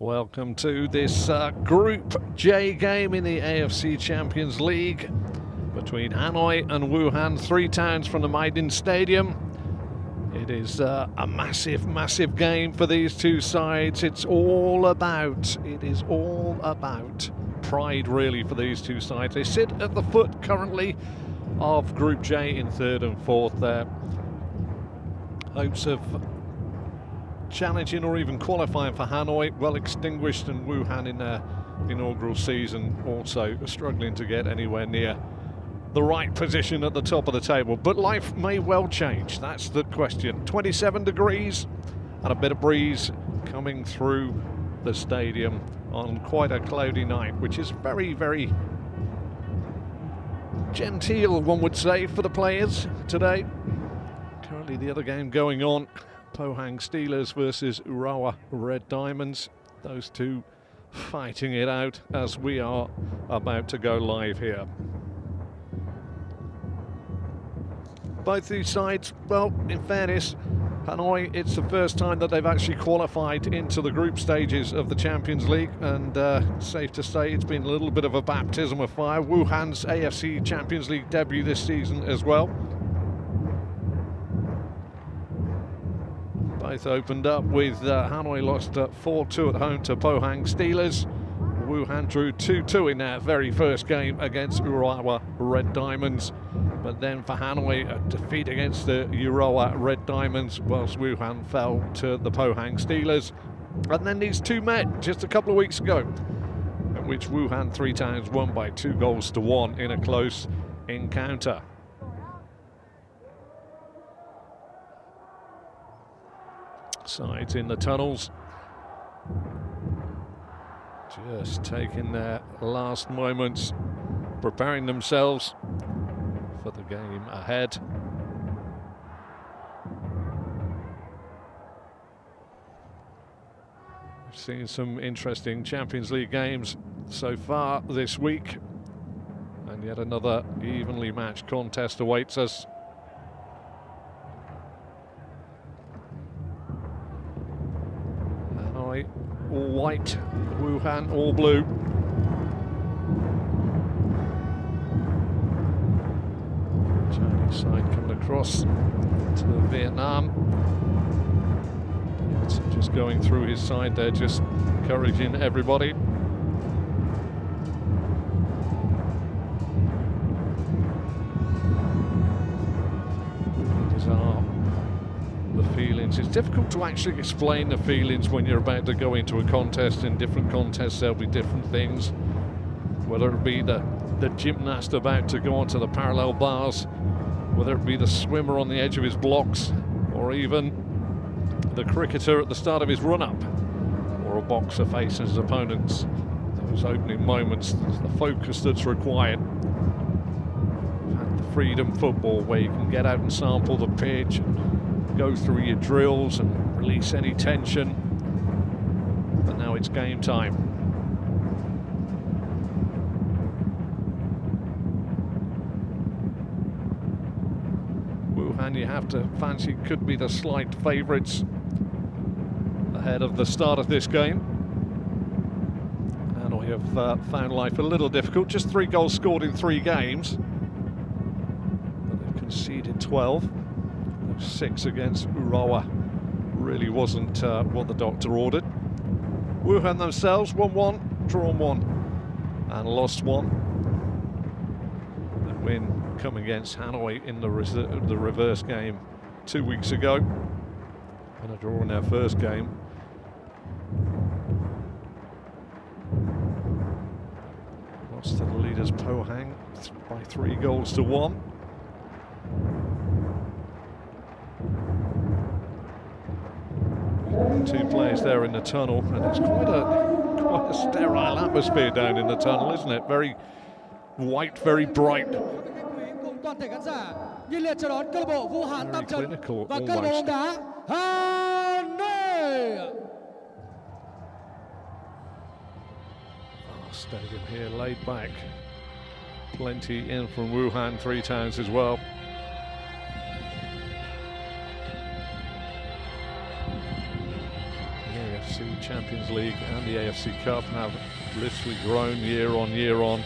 Welcome to this Group J game in the AFC Champions League between Hanoi and Wuhan, 3 towns from the Maiden Stadium. It is a massive, massive game for these two sides. It is all about pride, really, for these two sides. They sit at the foot currently of Group J in 3rd and 4th there. Hopes of challenging or even qualifying for Hanoi well extinguished, and Wuhan in their inaugural season also struggling to get anywhere near the right position at the top of the table. But life may well change, that's the question. 27 degrees and a bit of breeze coming through the stadium on quite a cloudy night, which is very, very genteel, one would say, for the players today. Currently the other game going on, Pohang Steelers versus Urawa Red Diamonds. Those two fighting it out as we are about to go live here. Both these sides, well, in fairness, Hanoi, it's the first time that they've actually qualified into the group stages of the Champions League, and safe to say it's been a little bit of a baptism of fire. Wuhan's AFC Champions League debut this season as well. Both opened up with Hanoi lost 4-2 at home to Pohang Steelers. Wuhan drew 2-2 in their very first game against Urawa Red Diamonds. But then for Hanoi, a defeat against the Urawa Red Diamonds, whilst Wuhan fell to the Pohang Steelers. And then these two met just a couple of weeks ago, in which Wuhan 3 times won by 2-1 in a close encounter. Sides in the tunnels, just taking their last moments, preparing themselves for the game ahead. We've seen some interesting Champions League games so far this week, and yet another evenly matched contest awaits us. Hanoi all white, Wuhan all blue. Chinese side coming across to Vietnam. Just going through his side there, just encouraging everybody. These are the feelings. It's difficult to actually explain the feelings when you're about to go into a contest. In different contests there'll be different things, whether it be the gymnast about to go onto the parallel bars, whether it be the swimmer on the edge of his blocks, or even the cricketer at the start of his run-up, or a boxer facing his opponents. Those opening moments, the focus that's required. You've had the freedom football where you can get out and sample the pitch and go through your drills and release any tension, but now it's game time. Wuhan, you have to fancy, could be the slight favourites ahead of the start of this game. Hanoi have found life a little difficult. Just 3 goals scored in 3 games, but they've conceded 12. 6 against Urawa really wasn't what the doctor ordered. Wuhan themselves 1-1, drawn 1 and lost 1. The win coming against Hanoi in the reverse game 2 weeks ago, and a draw in their first game. Lost to the leaders Pohang by 3-1. 2 players there in the tunnel, and it's quite a sterile atmosphere down in the tunnel, isn't it? Very white, very bright. Very clinical, almost. Stadium here laid back. Plenty in from Wuhan 3 times as well. AFC Champions League and the AFC Cup have literally grown year on year on.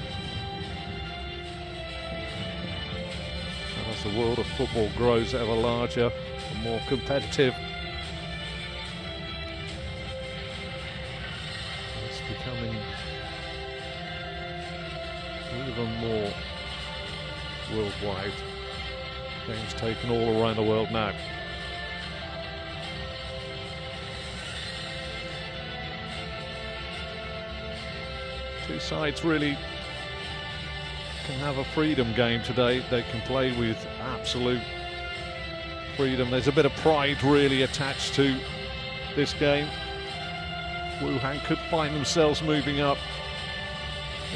And as the world of football grows ever larger and more competitive, it's becoming even more worldwide. Games taken all around the world now. Two sides really can have a freedom game today. They can play with absolute freedom. There's a bit of pride really attached to this game. Wuhan could find themselves moving up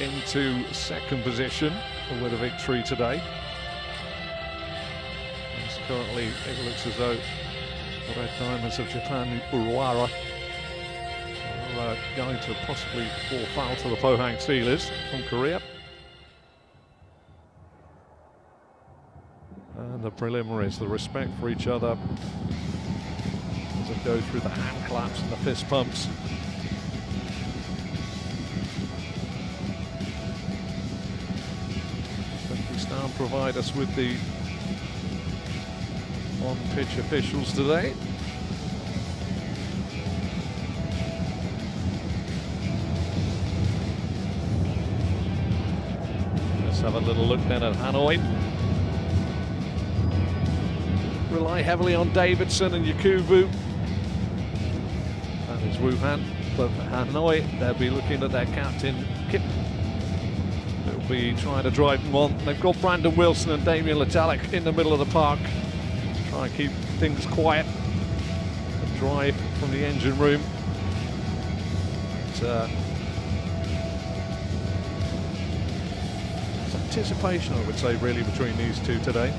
into second position with a victory today. As currently it looks as though the Red Diamonds of Japan, Uruara, are going to possibly fall foul to the Pohang Steelers from Korea. And the preliminaries, the respect for each other as they go through the hand claps and the fist pumps. Pakistan provide us with the on-pitch officials today. Let's have a little look then at Hanoi. Rely heavily on Davidson and Yakubu. That is Wuhan. But for Hanoi, they'll be looking at their captain, Kip. They'll be trying to drive them on. They've got Brandon Wilson and Damien Letalic in the middle of the park. Try and keep things quiet and drive from the engine room. But, it's anticipation, I would say, really, between these two today.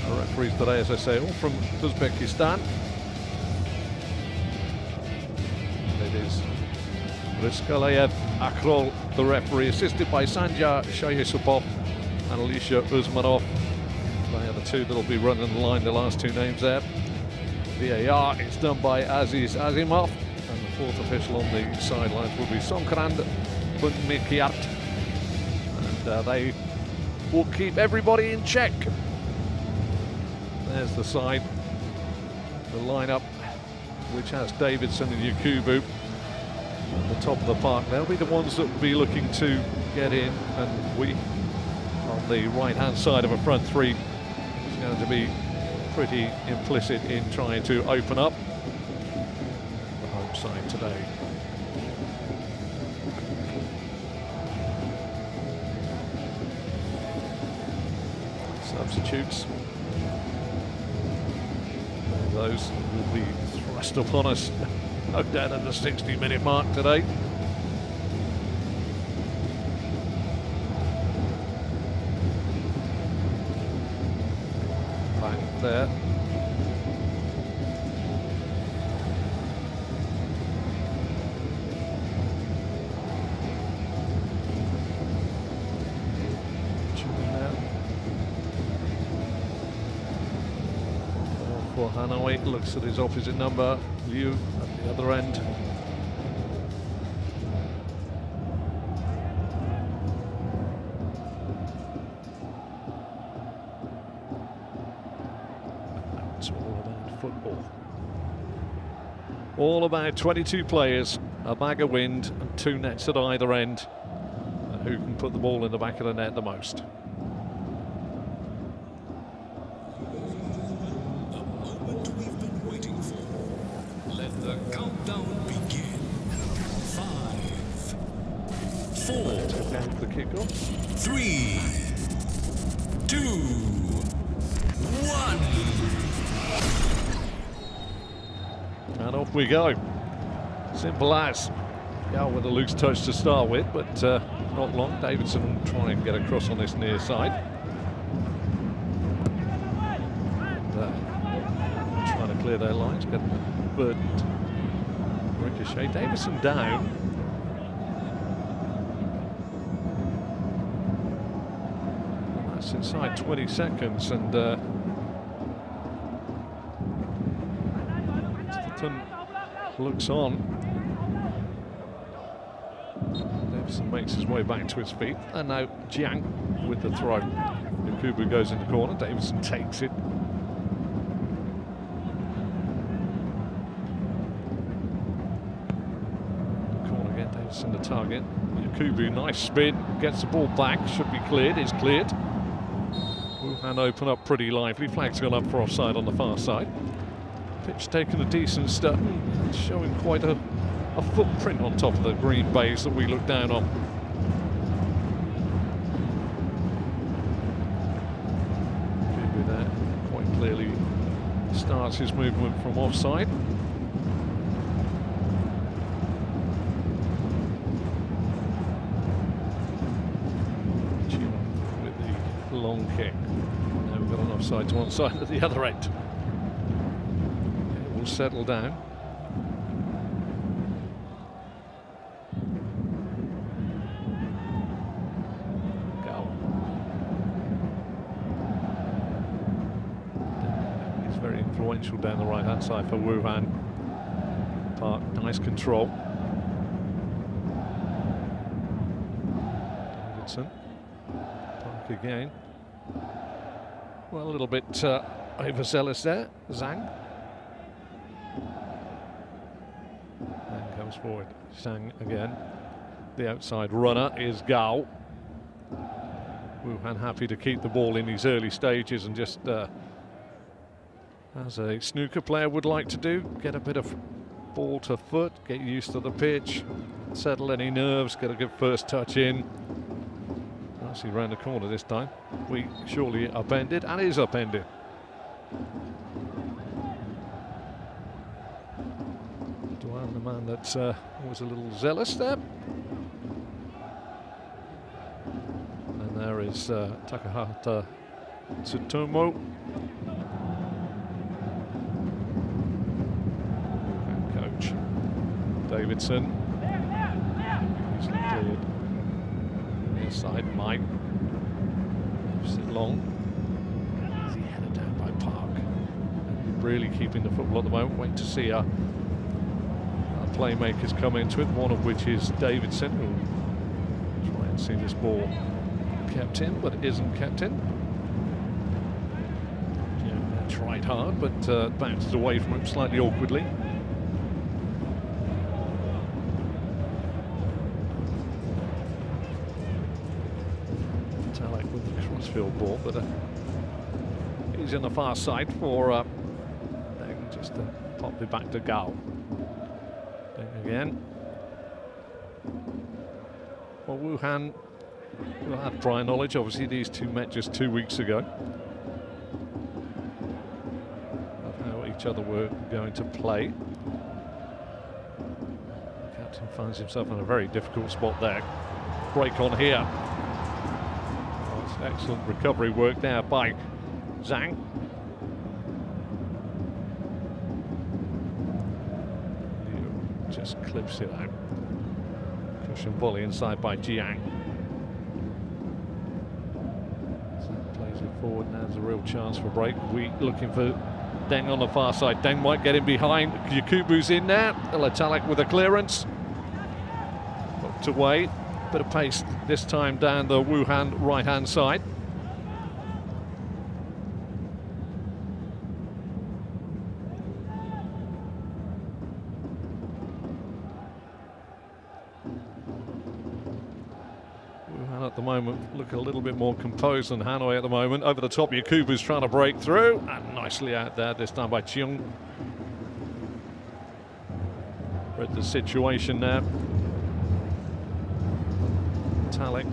Our referees today, as I say, all from Uzbekistan. It is Rizkalayev Akrol, the referee, assisted by Sanjar Shayesupov and Alicia Uzmanov. They are the two that will be running the line, the last two names there. VAR is done by Aziz Azimov, and the fourth official on the sidelines will be Sonkrand Bunmikiat. And they will keep everybody in check. There's the side, the lineup, which has Davidson and Yakubu at the top of the park. They'll be the ones that will be looking to get in, and we on the right-hand side of a front three is going to be pretty implicit in trying to open up the home side today. Substitutes. Those will be thrust upon us, no doubt, at the 60-minute mark today. Back there. For Hanoi, looks at his opposite number, Liu, at the other end. It's all about football. All about 22 players, a bag of wind, and two nets at either end, and who can put the ball in the back of the net the most. The kickoff. 3, 2, 1. And off we go. Simple as. Yeah, with a loose touch to start with, but not long. Davidson will try and get across on this near side. And, trying to clear their lines, get the bird ricochet. Davidson down. Inside 20 seconds, and Hamilton looks on. Davison makes his way back to his feet, and now Jiang with the throw. Yakubu goes in the corner, Davison takes it. Corner again, Davison the target. Yakubu, nice spin, gets the ball back, should be cleared, it's cleared. Wuhan open up pretty lively, flag's gone up for offside on the far side. Pitch taking a decent step, showing quite a footprint on top of the green baize that we look down on. Yakubu there quite clearly starts his movement from offside. With the long kick. Now we've got an offside to one side at the other end. It will settle down. Influential down the right hand side for Wuhan. Park, nice control. Davidson. Park again. Well, a little bit overzealous there. Zhang. And comes forward. Zhang again. The outside runner is Gao. Wuhan happy to keep the ball in these early stages and just as a snooker player would like to do, get a bit of ball to foot, get used to the pitch, settle any nerves, get a good first touch in. Nicely round the corner this time. We surely upended, and is upended. Duan, the man that was a little zealous there. And there is Takahata Tsutomo. Davidson. Easily cleared. Near side, Mike. Sit long. Easy header down by Park. Really keeping the football at the moment. Wait to see our playmakers come into it, one of which is Davidson, who will try and see this ball kept in, but it isn't kept in. Yeah, tried hard, but bounced away from him slightly awkwardly. Crossfield ball, but he's in the far side for just to pop it back to Gao. Again. Well, Wuhan will have prior knowledge. Obviously, these two met just 2 weeks ago of how each other were going to play. The captain finds himself in a very difficult spot there. Break on here. Excellent recovery work there by Zhang. Just clips it out. Cushion volley inside by Jiang. Zhang plays it forward. Now there's a real chance for a break. We looking for Deng on the far side. Deng might get in behind. Yakubu's in there. Latalik with a clearance. Looked away. Bit of pace this time down the Wuhan right-hand side. Wuhan at the moment look a little bit more composed than Hanoi at the moment. Over the top, Yakubu's trying to break through, and nicely out there this time by Cheung. Read the situation there. Talik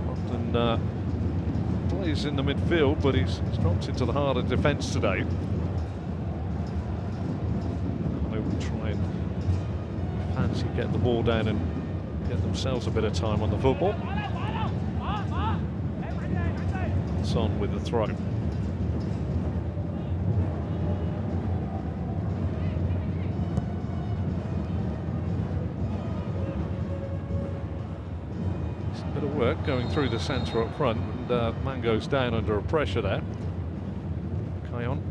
often plays in the midfield, but he's dropped into the heart of defence today. They will try and fancy get the ball down and get themselves a bit of time on the football. Son with the throw. Bit of work going through the centre up front, and man goes down under a pressure there. Kion.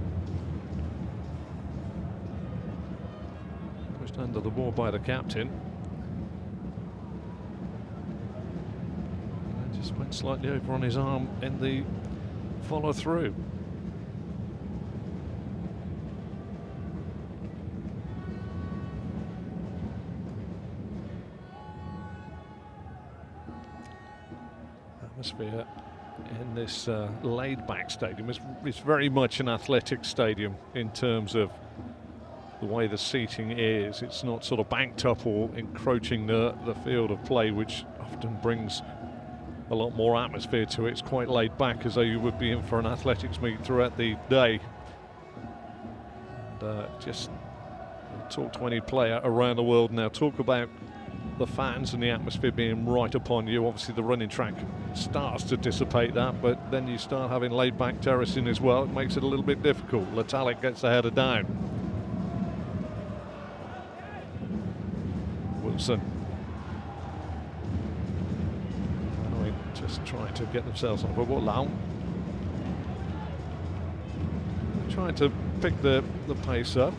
under the ball by the captain. And just went slightly over on his arm in the follow through. Atmosphere in this laid-back stadium is very much an athletic stadium in terms of the way the seating is. It's not sort of banked up or encroaching the field of play, which often brings a lot more atmosphere to it. It's quite laid back, as though you would be in for an athletics meet throughout the day. And just talk to any player around the world now, talk about the fans and the atmosphere being right upon you. Obviously the running track starts to dissipate that, but then you start having laid back terracing as well. It makes it a little bit difficult. Letalik gets the header down. Wilson. Hanoi just trying to get themselves on football. Lau trying to pick the pace up.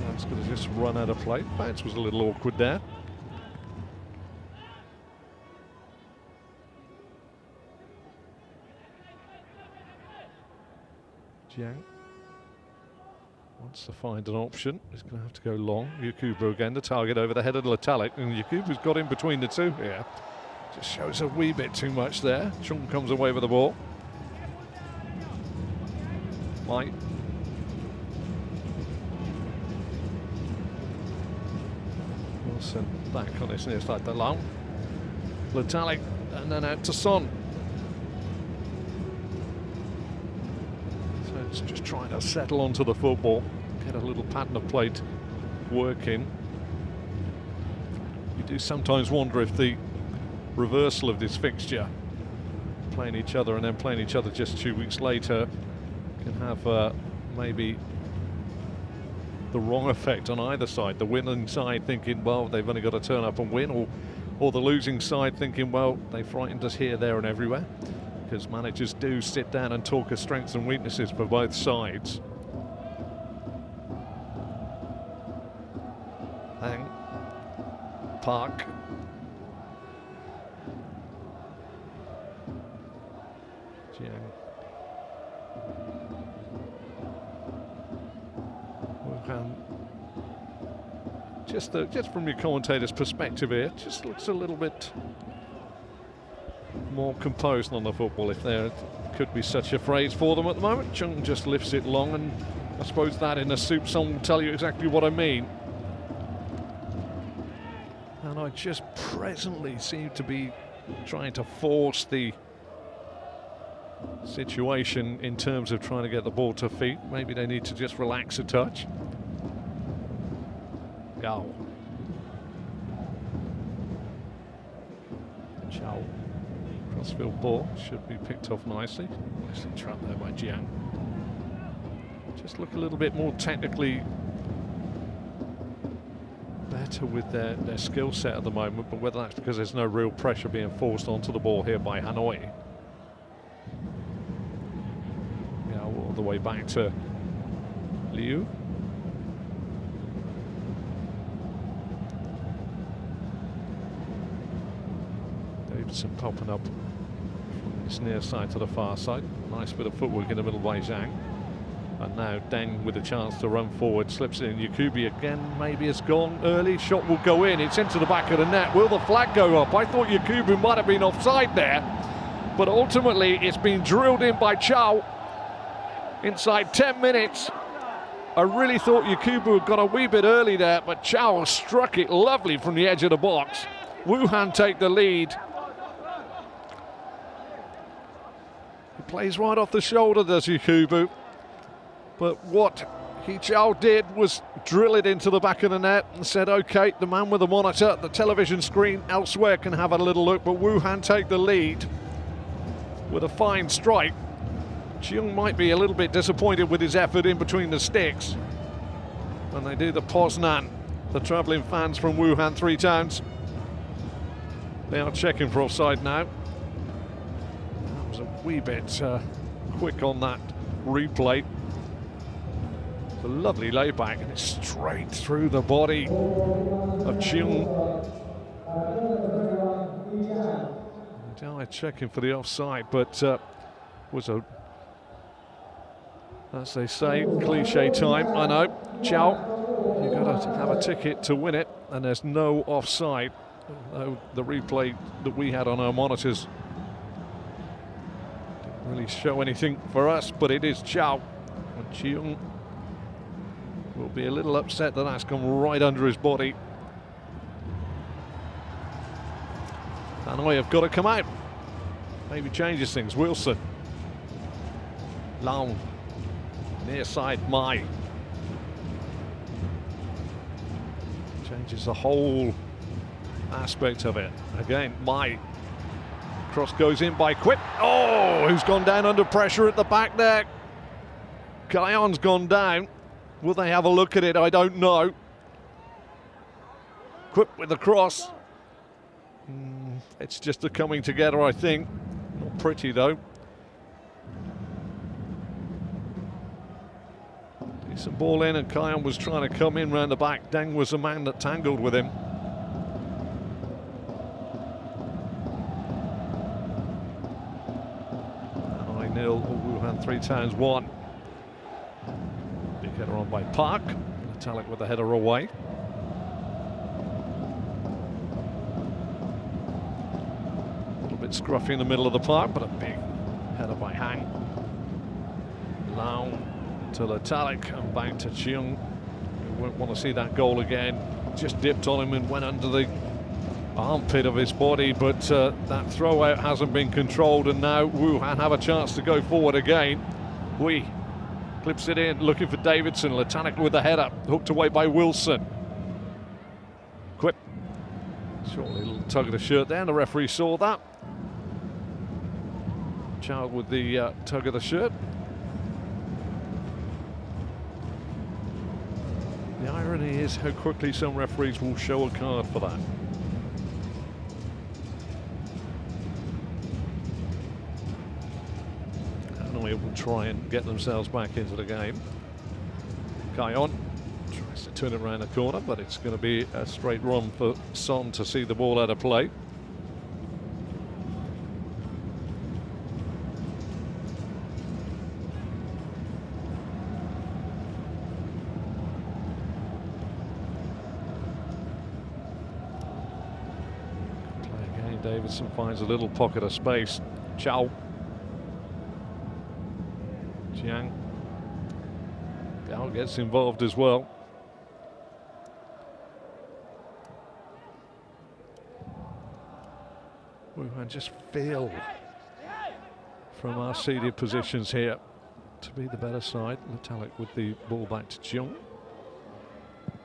That's going to just run out of play. Bounce was a little awkward there. Jiang wants to find an option. He's going to have to go long. Yakubu again, the target over the head of Letalik, and Yakubu's got in between the two here. Just shows a wee bit too much there. Chung comes away with the ball. Mike. Wilson back on his near side, the long. Letalik, and then out to Son. It's just trying to settle onto the football, get a little pattern of play working. You do sometimes wonder if the reversal of this fixture, playing each other and then playing each other just 2 weeks later, can have maybe the wrong effect on either side. The winning side thinking, well, they've only got to turn up and win, or the losing side thinking, well, they frightened us here, there and everywhere. Because managers do sit down and talk of strengths and weaknesses for both sides. Hang. Park. Jiang. Wuhan. Just from your commentator's perspective here, just looks a little bit more composed on the football, if there could be such a phrase for them at the moment. Chung just lifts it long, and I suppose that in a soup song will tell you exactly what I mean. And I just presently seem to be trying to force the situation in terms of trying to get the ball to feet. Maybe they need to just relax a touch. Gao. Chow. Crossfield ball should be picked off nicely. Nicely trapped there by Jiang. Just look a little bit more technically better with their skill set at the moment, but whether that's because there's no real pressure being forced onto the ball here by Hanoi. Yeah, all the way back to Liu. Davidson popping up from his near side to the far side. Nice bit of footwork in the middle by Zhang. And now Deng with a chance to run forward, slips it in. Yakubu again, maybe has gone early. Shot will go in. It's into the back of the net. Will the flag go up? I thought Yakubu might have been offside there, but ultimately it's been drilled in by Chow inside 10 minutes. I really thought Yakubu had got a wee bit early there, but Chow struck it lovely from the edge of the box. Wuhan take the lead. He plays right off the shoulder, does Yakubu. But what Hichao did was drill it into the back of the net and said, okay, the man with the monitor, the television screen elsewhere can have a little look, but Wuhan take the lead with a fine strike. Cheung might be a little bit disappointed with his effort in between the sticks when they do the Poznan, the travelling fans from Wuhan 3 times. They are checking for offside now. That was a wee bit quick on that replay. A lovely layback, and it's straight through the body of Chung. Checking for the offside, but was a, as they say, cliche time. I know, Chow, you've got to have a ticket to win it, and there's no offside. The replay that we had on our monitors didn't really show anything for us, but it is Chow. And Cheung will be a little upset that that's gone right under his body. Hanoi have got to come out. Maybe changes things. Wilson. Long. Near side, Mai. Changes the whole aspect of it. Again, Mai. Cross goes in by Quip. Oh, who's gone down under pressure at the back there? Guyon's gone down. Will they have a look at it? I don't know. Quip with the cross. It's just a coming together, I think. Not pretty, though. Decent ball in, and Guyon was trying to come in round the back. Deng was the man that tangled with him. Hanoi 0, Wuhan 3-1. Big header on by Park. Metallic with the header away. Bit scruffy in the middle of the park, but a big header by Hang. Lau to Metallic and back to Cheung. We won't want to see that goal again. Just dipped on him and went under the armpit of his body, but that throw out hasn't been controlled, and now Wuhan have a chance to go forward again. Wee clips it in, looking for Davidson. Letanic with the header, hooked away by Wilson. Quip. Short little tug of the shirt there, and the referee saw that. Child with the tug of the shirt. The irony is how quickly some referees will show a card for that. Hanoi will try and get themselves back into the game. Guyon tries to turn it around the corner, but it's going to be a straight run for Son to see the ball out of play. Davidson finds a little pocket of space. Chow. Jiang. Gao gets involved as well. Wuhan just feel from our seeded positions here to be the better side. Metallic with the ball back to Chung.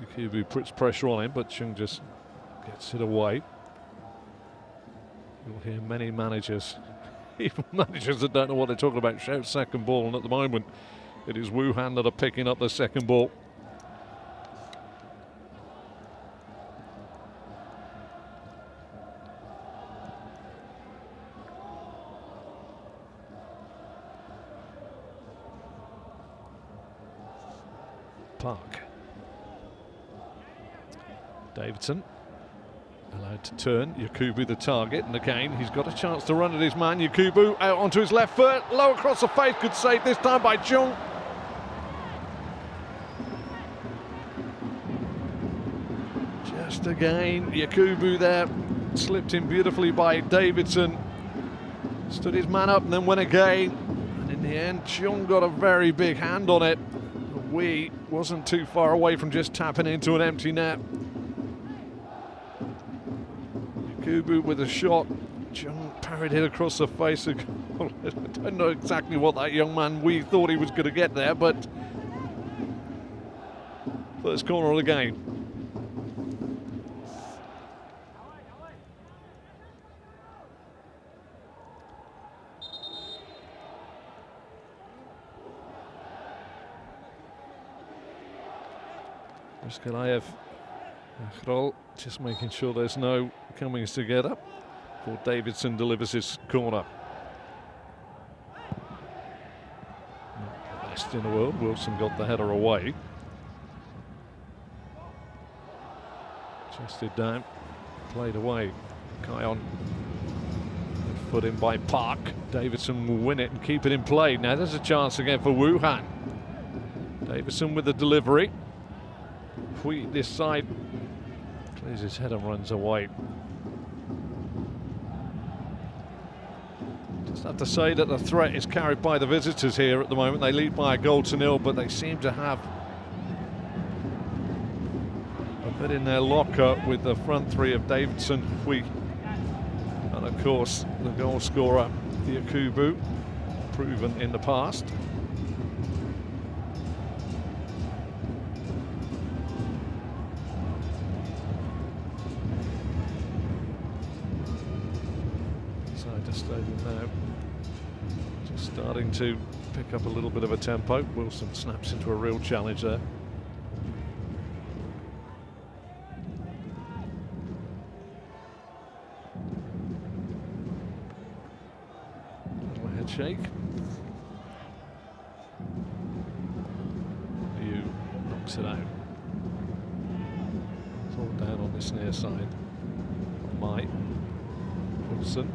Yukibu puts pressure on him, but Chung just gets it away. You'll hear many managers, even managers that don't know what they're talking about, shout second ball, and at the moment it is Wuhan that are picking up the second ball. Park. Davidson. Allowed to turn, Yakubu the target, and again he's got a chance to run at his man. Yakubu out onto his left foot, low across the face, good save this time by Chung. Just again, Yakubu there, slipped in beautifully by Davidson. Stood his man up and then went again. And in the end, Chung got a very big hand on it. Wee wasn't too far away from just tapping into an empty net. Kubu with a shot. Chung parried it across the face. I don't know exactly what that young man we thought he was going to get there, but first corner of the game. Muskalayev, Akhrol, just making sure there's no comings together before Davidson delivers his corner. Not the best in the world. Wilson got the header away. Chested down, played away. Kion, good foot in by Park. Davidson will win it and keep it in play. Now there's a chance again for Wuhan. Davidson with the delivery. Hui this side, clears his head and runs away. Just have to say that the threat is carried by the visitors here at the moment. They lead by a goal to nil, but they seem to have a bit in their locker with the front three of Davidson, Hui, and of course the goal scorer, Yakubu, proven in the past. Inside the stadium now, just starting to pick up a little bit of a tempo. Wilson snaps into a real challenge there. Shake. VIE knocks it out. It's all down on this near side. Mai. Wilson.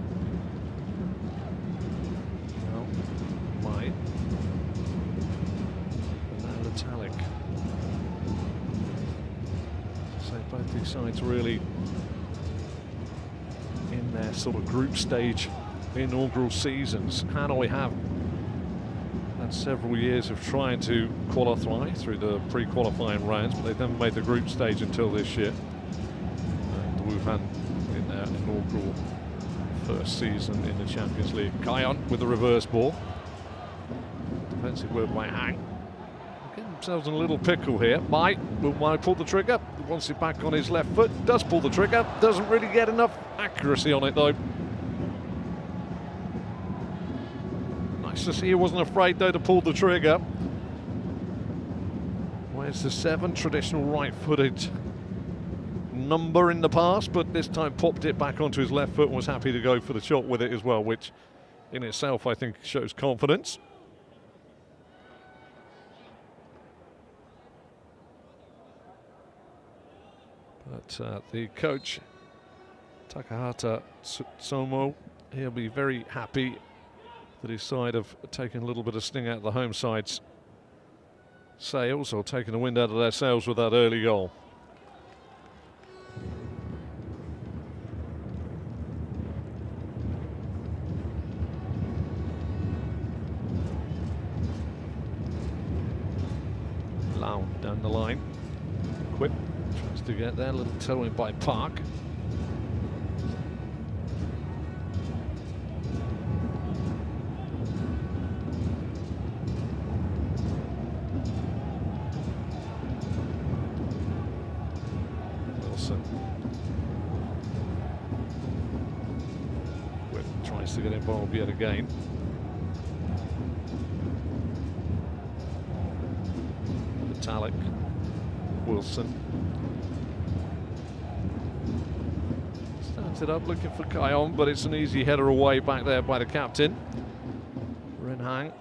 Now Mai. And now Italic. So both these sides really in their sort of group stage inaugural seasons. Hanoi have had several years of trying to qualify through the pre-qualifying rounds, but they've never made the group stage until this year. And Wuhan in their inaugural first season in the Champions League. Kion with the reverse ball. Defensive work by Hang. Getting themselves in a little pickle here. Mai pull the trigger. Wants it back on his left foot. Does pull the trigger. Doesn't really get enough accuracy on it though. To see he wasn't afraid though to pull the trigger. Where's the 7? Traditional right-footed number in the past, but this time popped it back onto his left foot and was happy to go for the shot with it as well, which in itself I think shows confidence. But the coach Takahata Tsutomu, he'll be very happy that his side have taken a little bit of sting out of the home side's sails, or taken the wind out of their sails with that early goal. Lau down the line. Quip tries to get there, a little toe in by Park. Whip tries to get involved yet again. Vitalik, Wilson. Started up looking for Kion, but it's an easy header away back there by the captain. Renhang.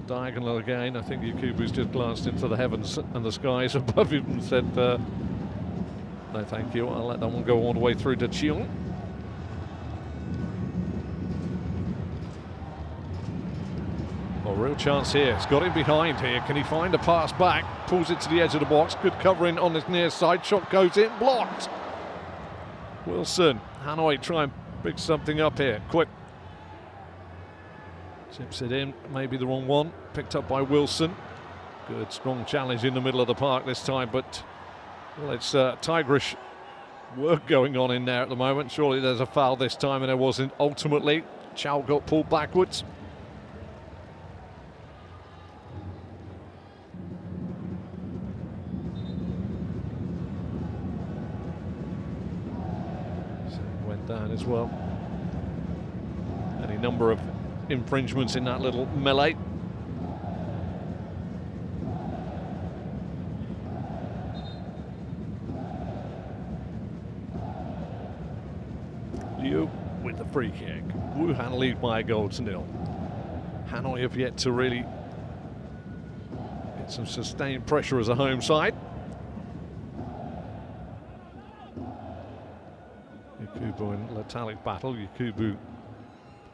Diagonal again. I think Yakubu's just glanced into the heavens and the skies above him and said, no thank you, I'll let that one go all the way through to Chiong. A real chance here. It's got him behind here. Can he find a pass back? Pulls it to the edge of the box. Good covering on this near side. Shot goes in. Blocked. Wilson. Hanoi try and pick something up here. Quick. Chips it in, maybe the wrong one. Picked up by Wilson. Good, strong challenge in the middle of the park this time, but well, it's tigerish work going on in there at the moment. Surely there's a foul this time, and there wasn't. Ultimately, Chow got pulled backwards. So went down as well. Any number of infringements in that little melee. Liu with the free kick. Wuhan lead by a goal to nil. Hanoi have yet to really get some sustained pressure as a home side. Metallic battle. Yakubu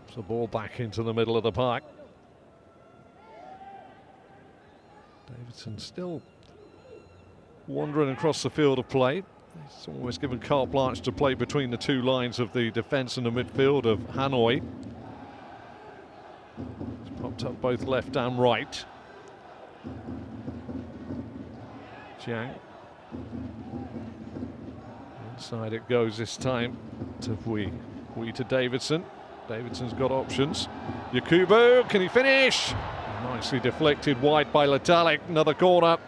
puts the ball back into the middle of the park. Davidson still wandering across the field of play. He's almost given carte blanche to play between the two lines of the defence and the midfield of Hanoi. He's popped up both left and right. Jiang. Inside it goes this time to VIE. VIE to Davidson. Davidson's got options. Yakubu, can he finish? Nicely deflected wide by Letalic. Another corner.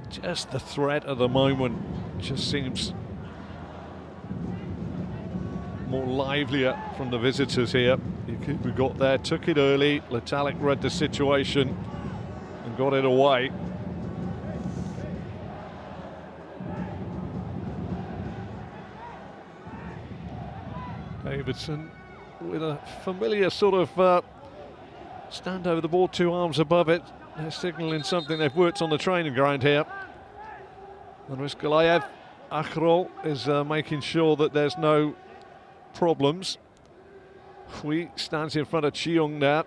Just the threat at the moment just seems more livelier from the visitors here. Yakubu got there, took it early. Letalic read the situation and got it away. Davidson with a familiar sort of stand over the ball, two arms above it. They're signalling something they've worked on the training ground here. And Rizkalayev, Akhrol is making sure that there's no problems. VIE stands in front of Cheong there.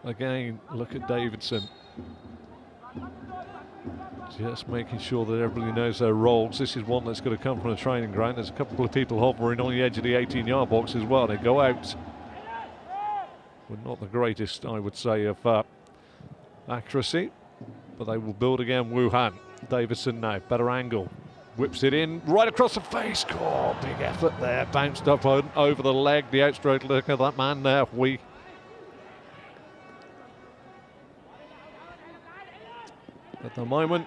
Again, look at Davidson. Just making sure that everybody knows their roles. This is one that's going to come from a training ground. There's a couple of people hovering on the edge of the 18-yard box as well. They go out. Well, not the greatest, I would say, of accuracy. But they will build again. Wuhan. Davidson now. Better angle. Whips it in. Right across the face. Oh, big effort there. Bounced up over the leg. The outstroke look at that man there. VIE. At the moment,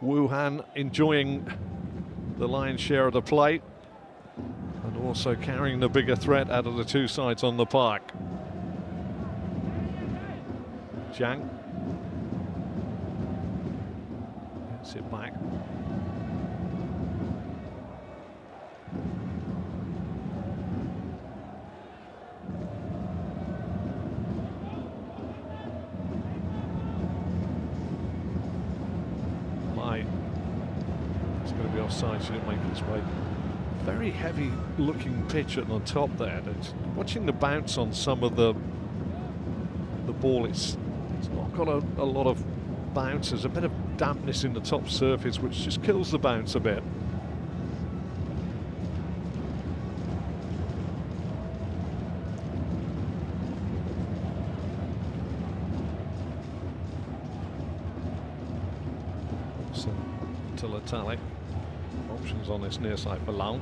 Wuhan enjoying the lion's share of the play and also carrying the bigger threat out of the two sides on the park. Jiang gets it back. It's going to be offside, she didn't make its way. Very heavy looking pitch at the top there. Watching the bounce on some of the ball, it's not got a lot of bounce. There's a bit of dampness in the top surface which just kills the bounce a bit. So to Letalic. Options on this near side for Lau.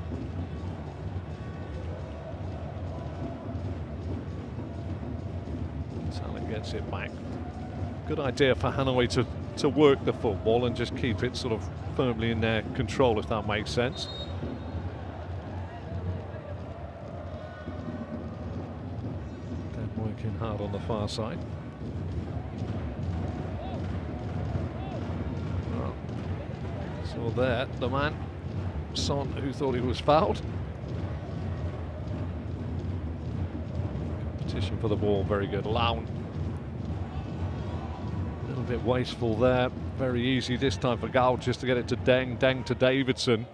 Letalic gets it back. Good idea for Hanoi to work the football and just keep it sort of firmly in their control, if that makes sense. They're working hard on the far side. So there, the man, Son, who thought he was fouled. Competition for the ball, very good. Lau. A little bit wasteful there. Very easy this time for Gao just to get it to Deng. Deng to Davidson.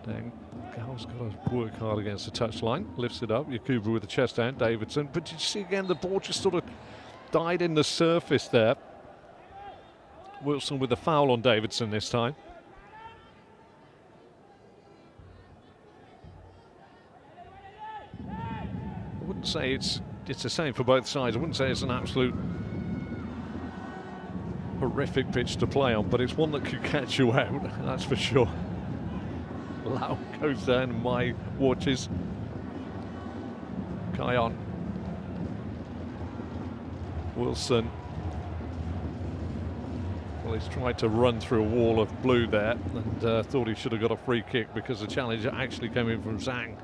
Deng. Gao's got to work hard against the touchline. Lifts it up. Yakubu with the chest down. Davidson. But did you see again the ball just sort of died in the surface there? Wilson with the foul on Davidson this time. I wouldn't say it's the same for both sides. I wouldn't say it's an absolute horrific pitch to play on, but it's one that could catch you out, that's for sure. Lau goes down in my watches. Kion. Wilson. Well, he's tried to run through a wall of blue there and thought he should have got a free kick because the challenge actually came in from Zhang,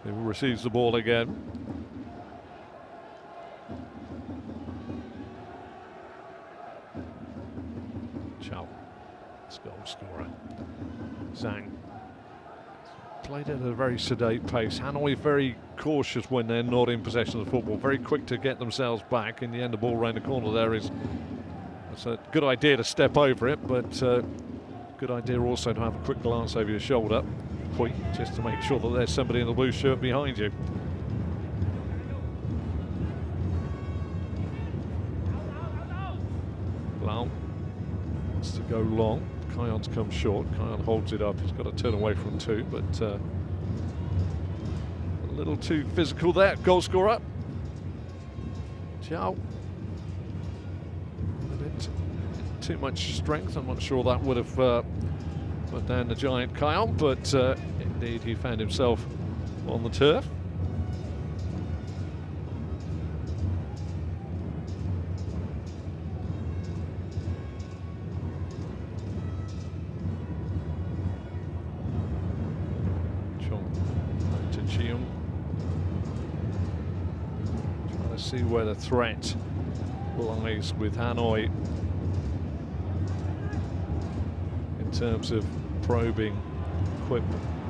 who receives the ball again. Chow, goal scorer. Zhang played at a very sedate pace. Hanoi very cautious when they're not in possession of the football, very quick to get themselves back. In the end, the ball around the corner there it's a good idea to step over it, but good idea also to have a quick glance over your shoulder, just to make sure that there's somebody in the blue shirt behind you. Lau wants to go long. Kion's come short. Kion holds it up. He's got to turn away from two, but a little too physical there. Goal scorer. Ciao. A bit too much strength. I'm not sure that would have put down the giant Kion, but indeed he found himself on the turf. Trying to see where the threat lies with Hanoi in terms of probing. Quip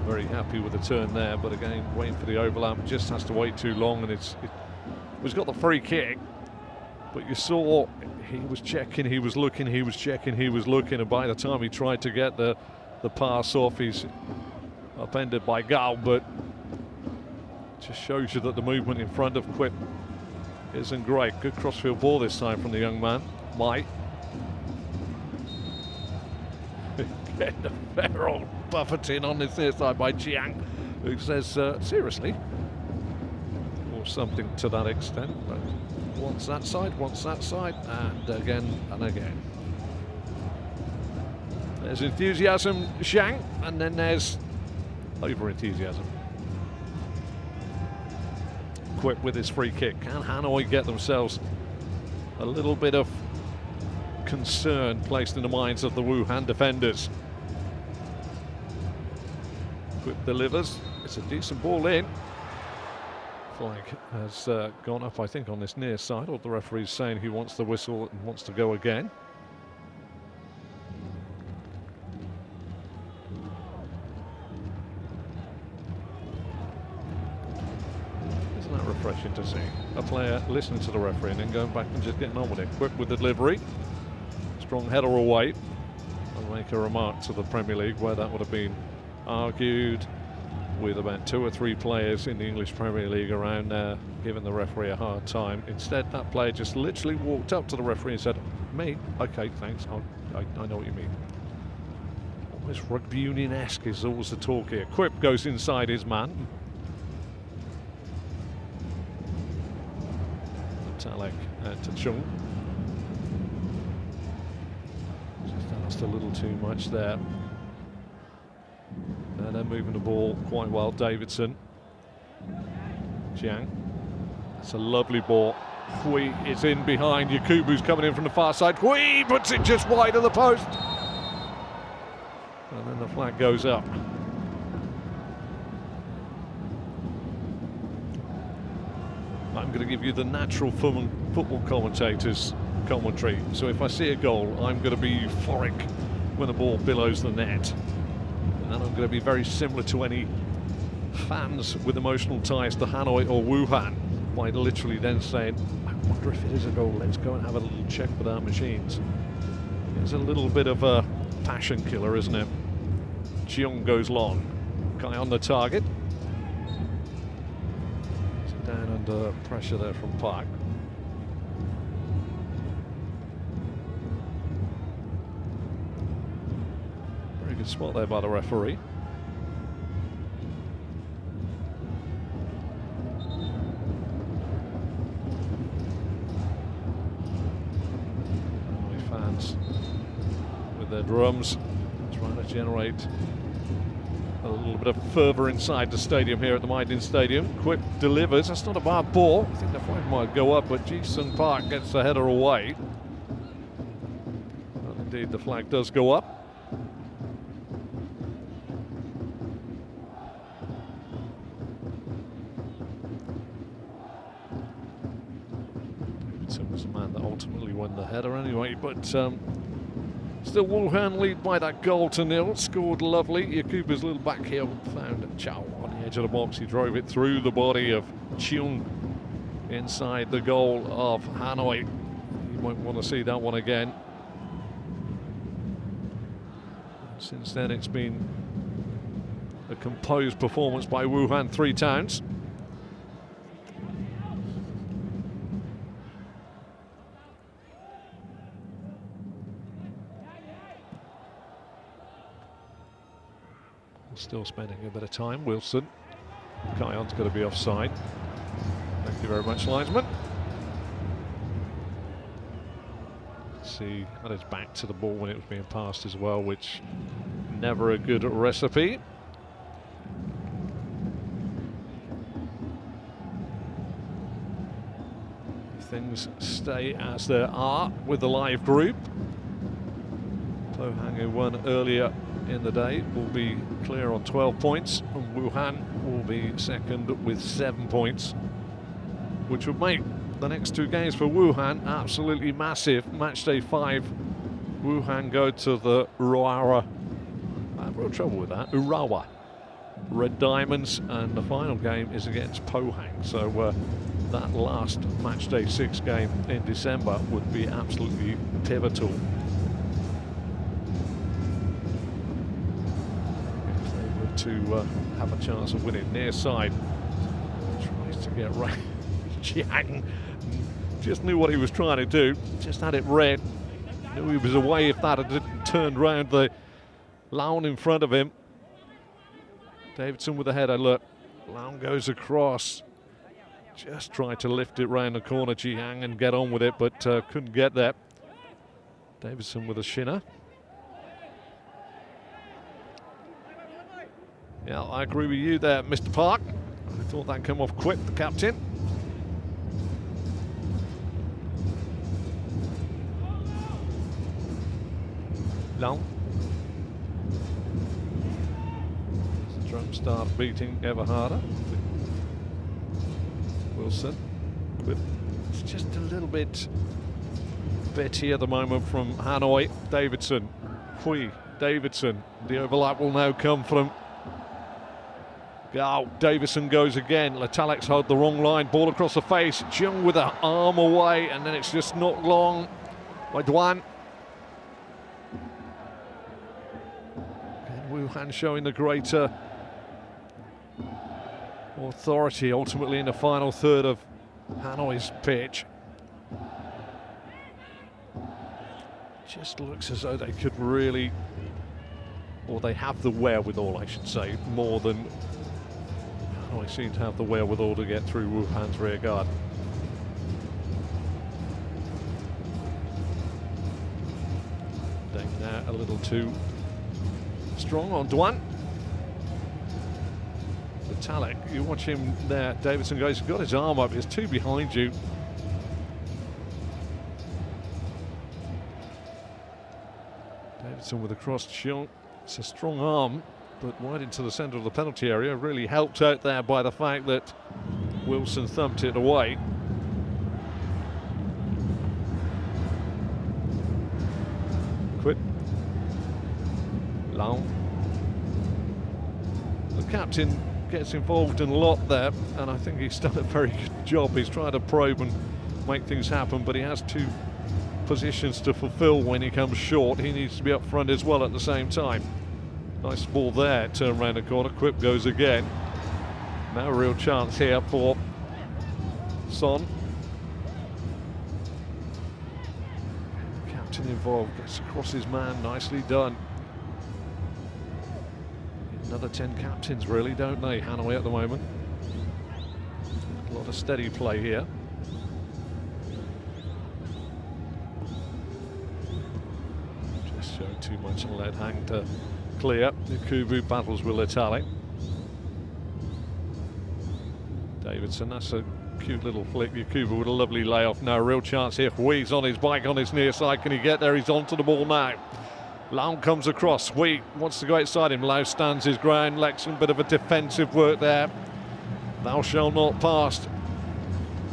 very happy with the turn there, but again waiting for the overlap, just has to wait too long, and he's got the free kick, but you saw he was checking, he was looking, he was checking, he was looking, and by the time he tried to get the pass off, he's upended by Gal, but just shows you that the movement in front of Quip isn't great. Good crossfield ball this time from the young man, Mike. Getting a fair old buffeting on this near side by Jiang, who says, seriously? Or something to that extent, but wants that side, and again and again. There's enthusiasm, Zhang, and then there's over-enthusiasm. Quip with his free kick. Can Hanoi get themselves a little bit of concern placed in the minds of the Wuhan defenders? Quip delivers. It's a decent ball in. Flag has gone up, I think, on this near side, or the referee's saying he wants the whistle and wants to go again. Refreshing to see a player listening to the referee and then going back and just getting on with it. Quick with the delivery, strong header away. I'll make a remark to the Premier League where that would have been argued with about 2 or 3 players in the English Premier League around there giving the referee a hard time. Instead, that player just literally walked up to the referee and said, "Me? Okay, thanks, I know what you mean." Almost rugby union-esque is always the talk here. Quip goes inside his man. Talek to Chung. Just asked a little too much there. And they're moving the ball quite well. Davidson. Jiang. That's a lovely ball. Hui is in behind. Yakubu's coming in from the far side. Hui puts it just wide of the post. And then the flag goes up. I'm going to give you the natural football commentator's commentary. So if I see a goal, I'm going to be euphoric when the ball billows the net. And I'm going to be very similar to any fans with emotional ties to Hanoi or Wuhan by literally then saying, I wonder if it is a goal, let's go and have a little check with our machines. It's a little bit of a passion killer, isn't it? Cheong goes long. Guy on the target. Down under pressure there from Park. Very good spot there by the referee. Fans with their drums trying to generate a little bit of fervour inside the stadium here at the Maidin Stadium. Quip delivers. That's not a bad ball. I think the flag might go up, but Ji-Sung Park gets the header away. Well, indeed, the flag does go up. Davidson was the man that ultimately won the header anyway, but Still Wuhan lead by that goal to nil. Scored lovely. Yakuba's little back heel found Chow on the edge of the box. He drove it through the body of Cheung inside the goal of Hanoi. You might want to see that one again. Since then it's been a composed performance by Wuhan 3 times. Still spending a bit of time. Wilson. Kion's going to be offside. Thank you very much, linesman. See, that is back to the ball when it was being passed as well, which never a good recipe. Things stay as they are with the live group. Pohang, who won earlier in the day, will be clear on 12 points, and Wuhan will be second with 7 points, which would make the next 2 games for Wuhan absolutely massive. Match day 5, Wuhan go to the Urawa. I have real trouble with that. Urawa Red Diamonds, and the final game is against Pohang. So that last match day 6 game in December would be absolutely pivotal. To have a chance of winning. Near side tries to get right. Jiang just knew what he was trying to do, just had it read, knew he was away if that had turned round the Laun in front of him. Davidson with the header. Look, Laun goes across, just tried to lift it round the corner, Jiang, and get on with it, but couldn't get there. Davidson with a shinner. Yeah, I agree with you there, Mr. Park. I thought that came off quick, the captain. Long. The drum start beating ever harder. Wilson. It's just a little bit bitty at the moment from Hanoi. Davidson. Hui. Davidson. The overlap will now come from. Oh, Davison goes again. Letalec's hold the wrong line. Ball across the face. Chung with an arm away, and then it's just not long by Duan. And Wuhan showing the greater authority ultimately in the final third of Hanoi's pitch. Just looks as though they could really, or they have the wherewithal, I should say, more than. I seem to have the wherewithal to get through Wuhan's rear guard. Deng now a little too strong on Duan. Vitalik, you watch him there. Davidson goes, he's got his arm up, there's 2 behind you. Davidson with a cross shot. It's a strong arm, but wide into the centre of the penalty area. Really helped out there by the fact that Wilson thumped it away. Quit. Long. The captain gets involved in a lot there, and I think he's done a very good job. He's trying to probe and make things happen, but he has 2 positions to fulfill when he comes short. He needs to be up front as well at the same time. Nice ball there, turn around the corner, Quip goes again. Now a real chance here for Son. Captain involved, gets across his man, nicely done. Another 10 captains really, don't they, Hanoi at the moment. A lot of steady play here. Just showed too much on lead hang to clear. Yakubu battles with Letale. Davidson, that's a cute little flick. Yakubu with a lovely layoff. Now a real chance here. Hui's on his bike on his near side. Can he get there? He's onto the ball now. Lau comes across. Hui wants to go outside him. Lau stands his ground. Lexon, bit of a defensive work there. Thou shalt not pass.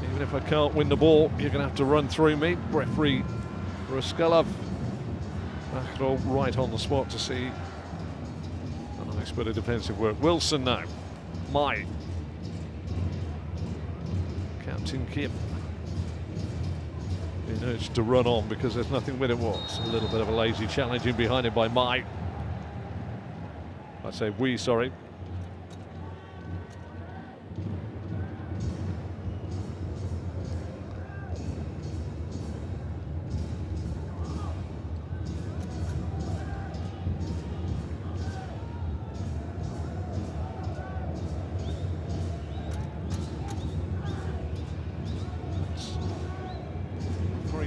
Even if I can't win the ball, you're going to have to run through me. Referee Ruskalov Hanoi right on the spot to see a nice bit of defensive work. Wilson now. Mai. Captain Kim. Being urged to run on because there's nothing with it. Was a little bit of a lazy challenging behind him by Mai. I say we, sorry.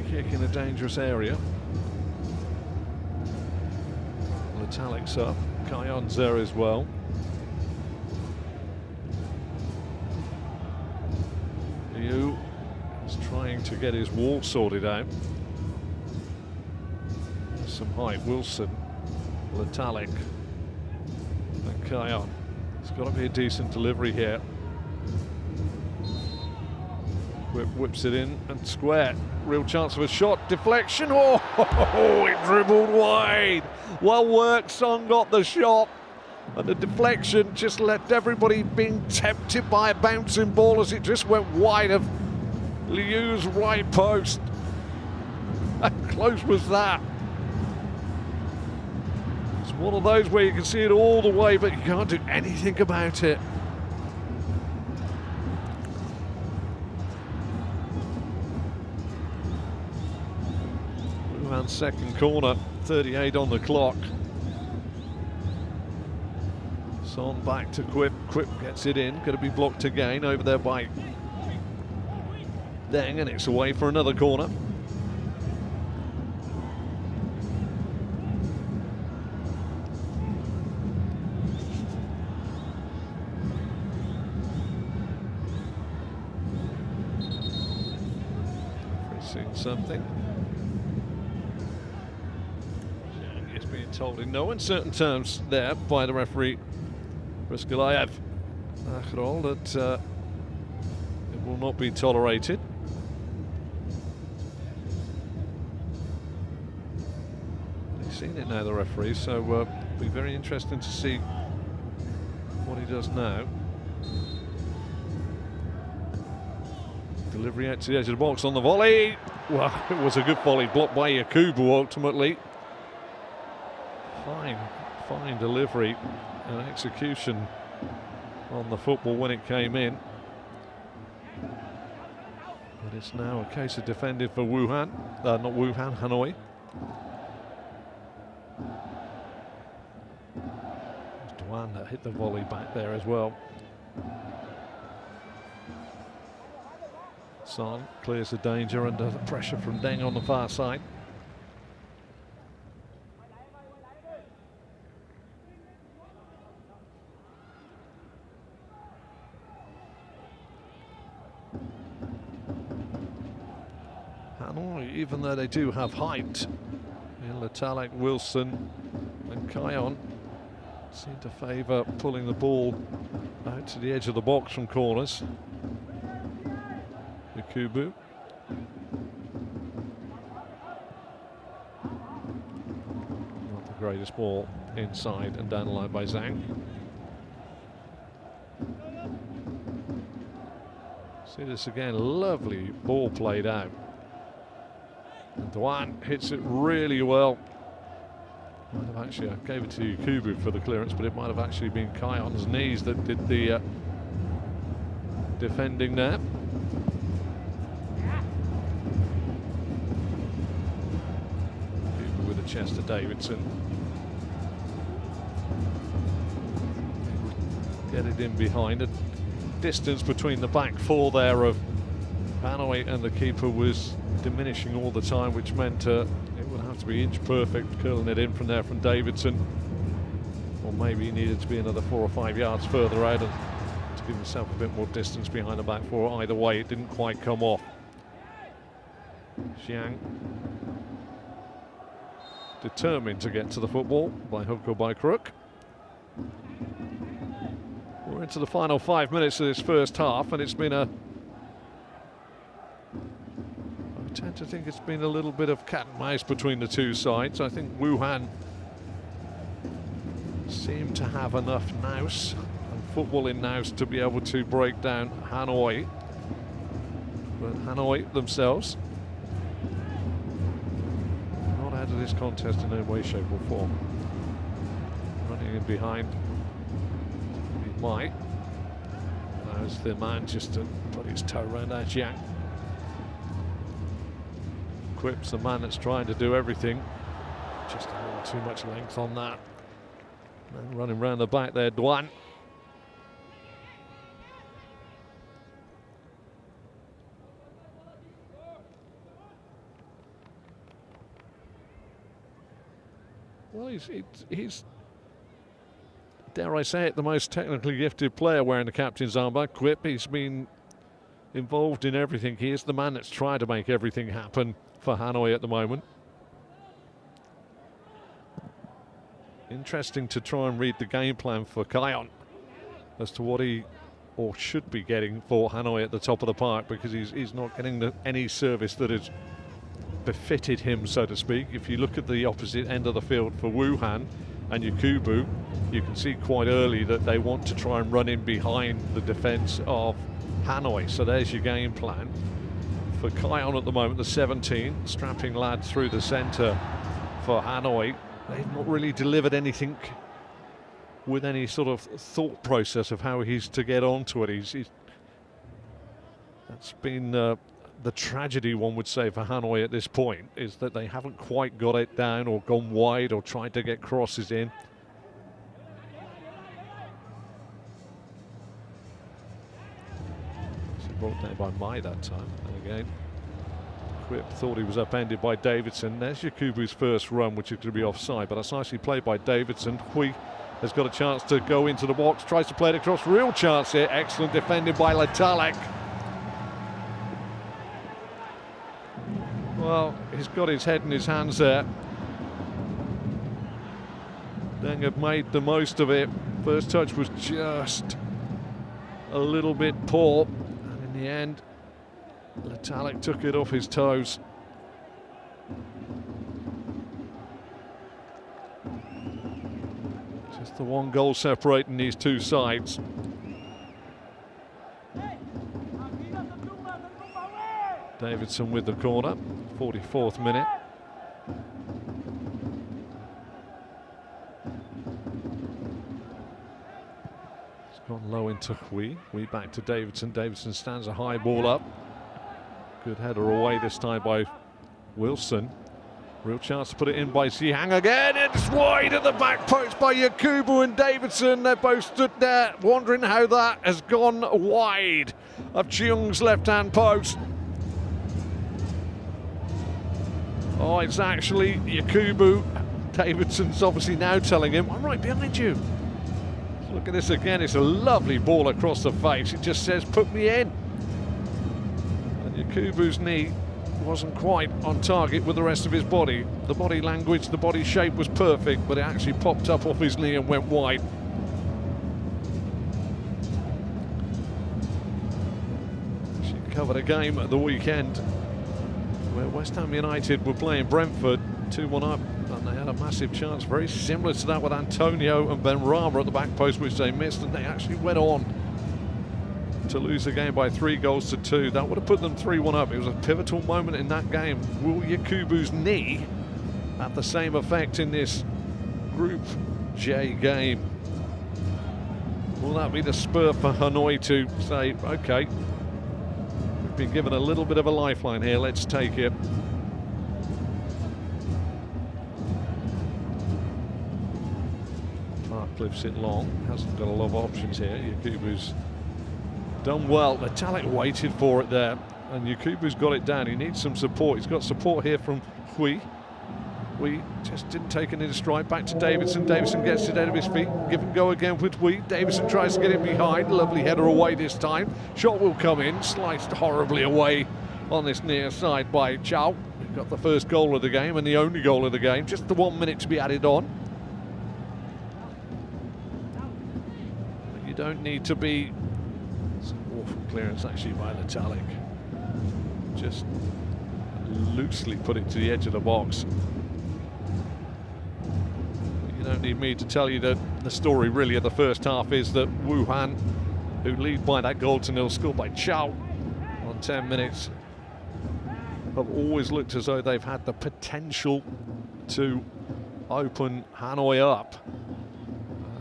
Kick in a dangerous area. Letalic's up. Kayon's there as well. Liu is trying to get his wall sorted out. There's some height. Wilson, Letalic, and Kayon. It's got to be a decent delivery here. Whips it in and square. Real chance of a shot. Deflection. Oh, it dribbled wide. Well worked. Son got the shot. And the deflection just left everybody being tempted by a bouncing ball as it just went wide of Liu's right post. How close was that? It's one of those where you can see it all the way, but you can't do anything about it. Second corner, 38 on the clock. Son back to Quip. Quip gets it in. Going to be blocked again over there by Deng, and it's away for another corner. Seeing something. Told in no uncertain terms there by the referee Rizgalayev Akhrol that it will not be tolerated. He's seen it now, the referee, so it'll be very interesting to see what he does now. Delivery out to the edge of the box on the volley. Well, it was a good volley, blocked by Yakubu ultimately. Fine delivery and execution on the football when it came in. But it's now a case of defending for Wuhan, not Wuhan, Hanoi. It's Duan that hit the volley back there as well. Son clears the danger under the pressure from Deng on the far side. Hanoi, even though they do have height, Letalic, Wilson and Kayon seem to favour pulling the ball out to the edge of the box from corners. Yakubu. Not the greatest ball inside and down the line by Zhang. See this again, lovely ball played out. And Duan hits it really well. Might have actually, I gave it to Yakubu for the clearance, but it might have actually been Kayon's knees that did the defending there. Yakubu with a chest to Davidson. Get it in behind. The distance between the back four there of Hanoi and the keeper was diminishing all the time, which meant it would have to be inch perfect, curling it in from there from Davidson. Or maybe he needed to be another 4 or 5 yards further out and to give himself a bit more distance behind the back four. Either way, it didn't quite come off. Xiang determined to get to the football by hook or by crook. We're into the final 5 minutes of this first half, and it's been a I tend to think it's been a little bit of cat and mouse between the two sides. I think Wuhan seem to have enough nous and football in nous to be able to break down Hanoi. But Hanoi themselves not out of this contest in any way, shape or form. Running in behind, he might. Allows the man just to put his toe around that jack. Quips the man that's trying to do everything. Just a little too much length on that. And running around the back there, Duan. Well, he's, dare I say it, the most technically gifted player wearing the captain's armband. Quip, he's been involved in everything. He is the man that's trying to make everything happen for Hanoi at the moment. Interesting to try and read the game plan for Kion as to what he or should be getting for Hanoi at the top of the park, because he's not getting any service that is befitted him, so to speak. If you look at the opposite end of the field for Wuhan and Yakubu, you can see quite early that they want to try and run in behind the defence of Hanoi. So there's your game plan. For Kion at the moment, the 17, strapping lad through the centre for Hanoi. They've not really delivered anything with any sort of thought process of how he's to get onto it. That's been the tragedy, one would say, for Hanoi at this point, is that they haven't quite got it down or gone wide or tried to get crosses in. Brought down by Mai that time, and again Quip thought he was upended by Davidson. There's Yakubu's first run, which is going to be offside, but that's nicely played by Davidson. Hui has got a chance to go into the box, tries to play it across, real chance here, excellent defending by Letalek. Well, he's got his head in his hands there. Deng have made the most of it. First touch was just a little bit poor. In the end, Letalek took it off his toes. Just the one goal separating these two sides. Davidson with the corner, 44th minute. Gone low into Hui. Hui back to Davidson. Davidson stands a high ball up. Good header away this time by Wilson. Real chance to put it in by Zihang again. It's wide at the back post by Yakubu and Davidson. They both stood there wondering how that has gone wide of Cheung's left-hand post. Oh, it's actually Yakubu. Davidson's obviously now telling him, I'm right behind you. Look at this again, it's a lovely ball across the face. It just says, put me in. And Yakubu's knee wasn't quite on target with the rest of his body. The body language, the body shape was perfect, but it actually popped up off his knee and went wide. She covered a game at the weekend where West Ham United were playing Brentford, 2-1 up. And they had a massive chance, very similar to that with Antonio and Benrahma at the back post, which they missed, and they actually went on to lose the game by 3-2. That would have put them 3-1 up. It was a pivotal moment in that game. Will Yakubu's knee have the same effect in this Group J game? Will that be the spur for Hanoi to say, okay, we've been given a little bit of a lifeline here, let's take it. Clips it long, hasn't got a lot of options here. Yakubu's done well. Letalek waited for it there, and Yakubu's got it down. He needs some support. He's got support here from Hui. Hui just didn't take it in stride. Back to Davidson. Davidson gets it out of his feet. Give and go again with Hui. Davidson tries to get in behind. Lovely header away this time. Shot will come in. Sliced horribly away on this near side by Chow. He got the first goal of the game and the only goal of the game. Just the 1 minute to be added on. You don't need to be. It's an awful clearance actually by Letalek. Just a loosely put it to the edge of the box. You don't need me to tell you that the story really of the first half is that Wuhan, who lead by that goal to nil, scored by Chow on 10 minutes, have always looked as though they've had the potential to open Hanoi up.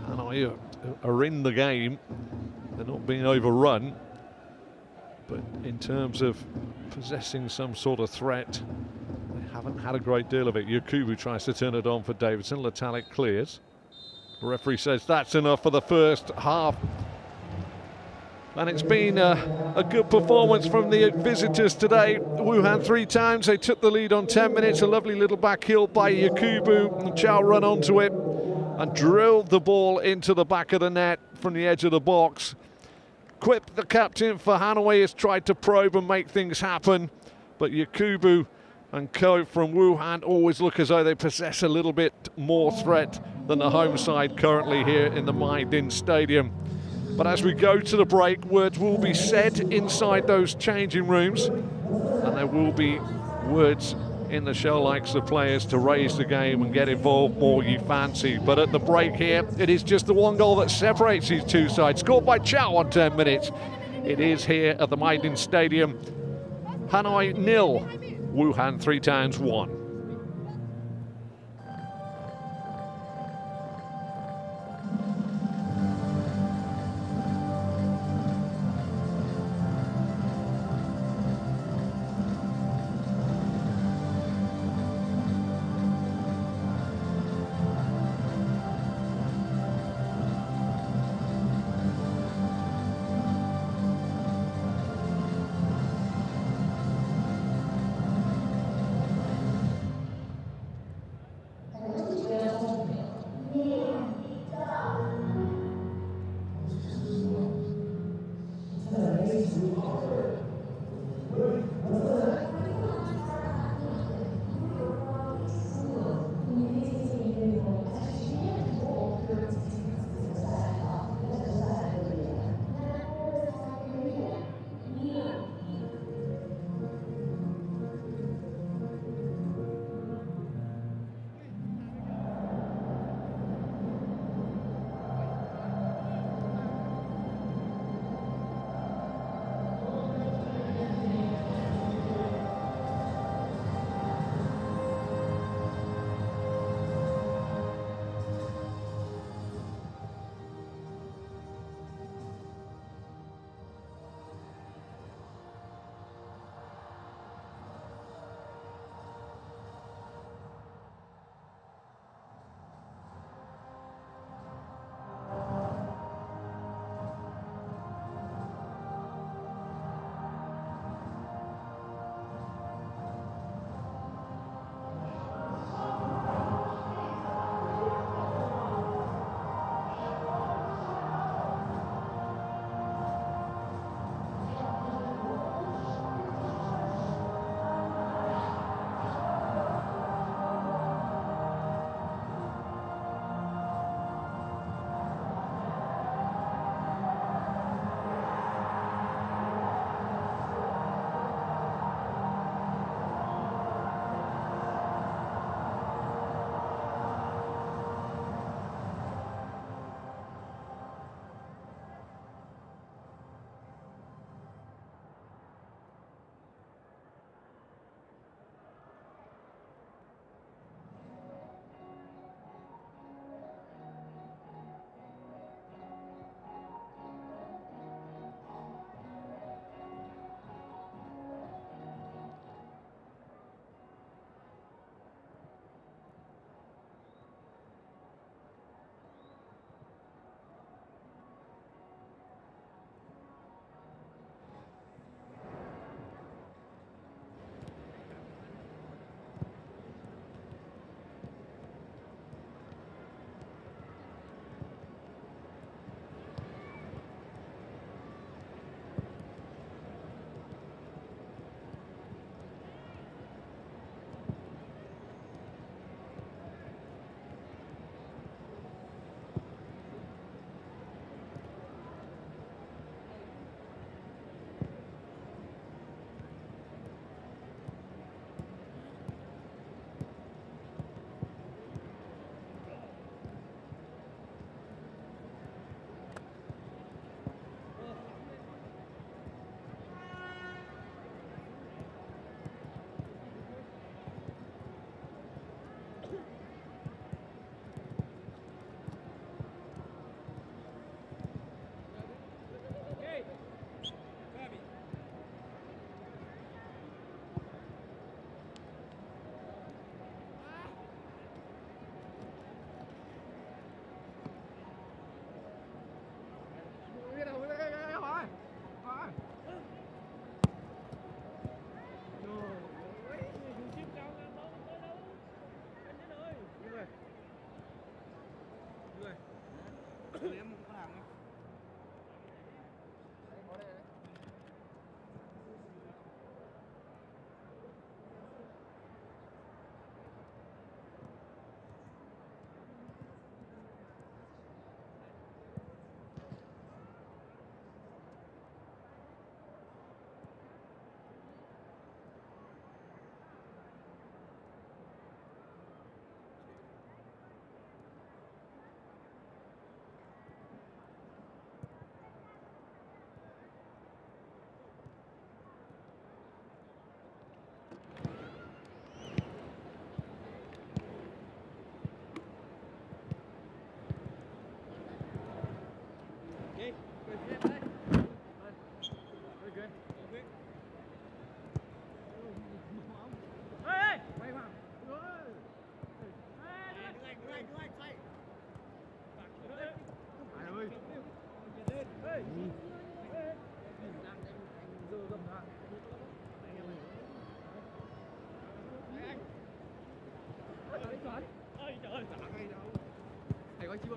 Hanoi are in the game, they're not being overrun, but in terms of possessing some sort of threat, they haven't had a great deal of it. Yakubu tries to turn it on for Davidson. Letalic clears. The referee says that's enough for the first half. And it's been a good performance from the visitors today. Wuhan 3 times. They took the lead on 10 minutes. A lovely little back heel by Yakubu. And Chow run onto it and drilled the ball into the back of the net from the edge of the box. Quip, the captain for Hanoi, has tried to probe and make things happen. But Yakubu and co from Wuhan always look as though they possess a little bit more threat than the home side currently here in the Maidin Stadium. But as we go to the break, words will be said inside those changing rooms, and there will be words in the show likes the players to raise the game and get involved more you fancy. But at the break here, it is just the one goal that separates these two sides, scored by Chow on 10 minutes. It is here at the Maidin Stadium. Hanoi 0, Wuhan 3 times 1. Thầy có chưa?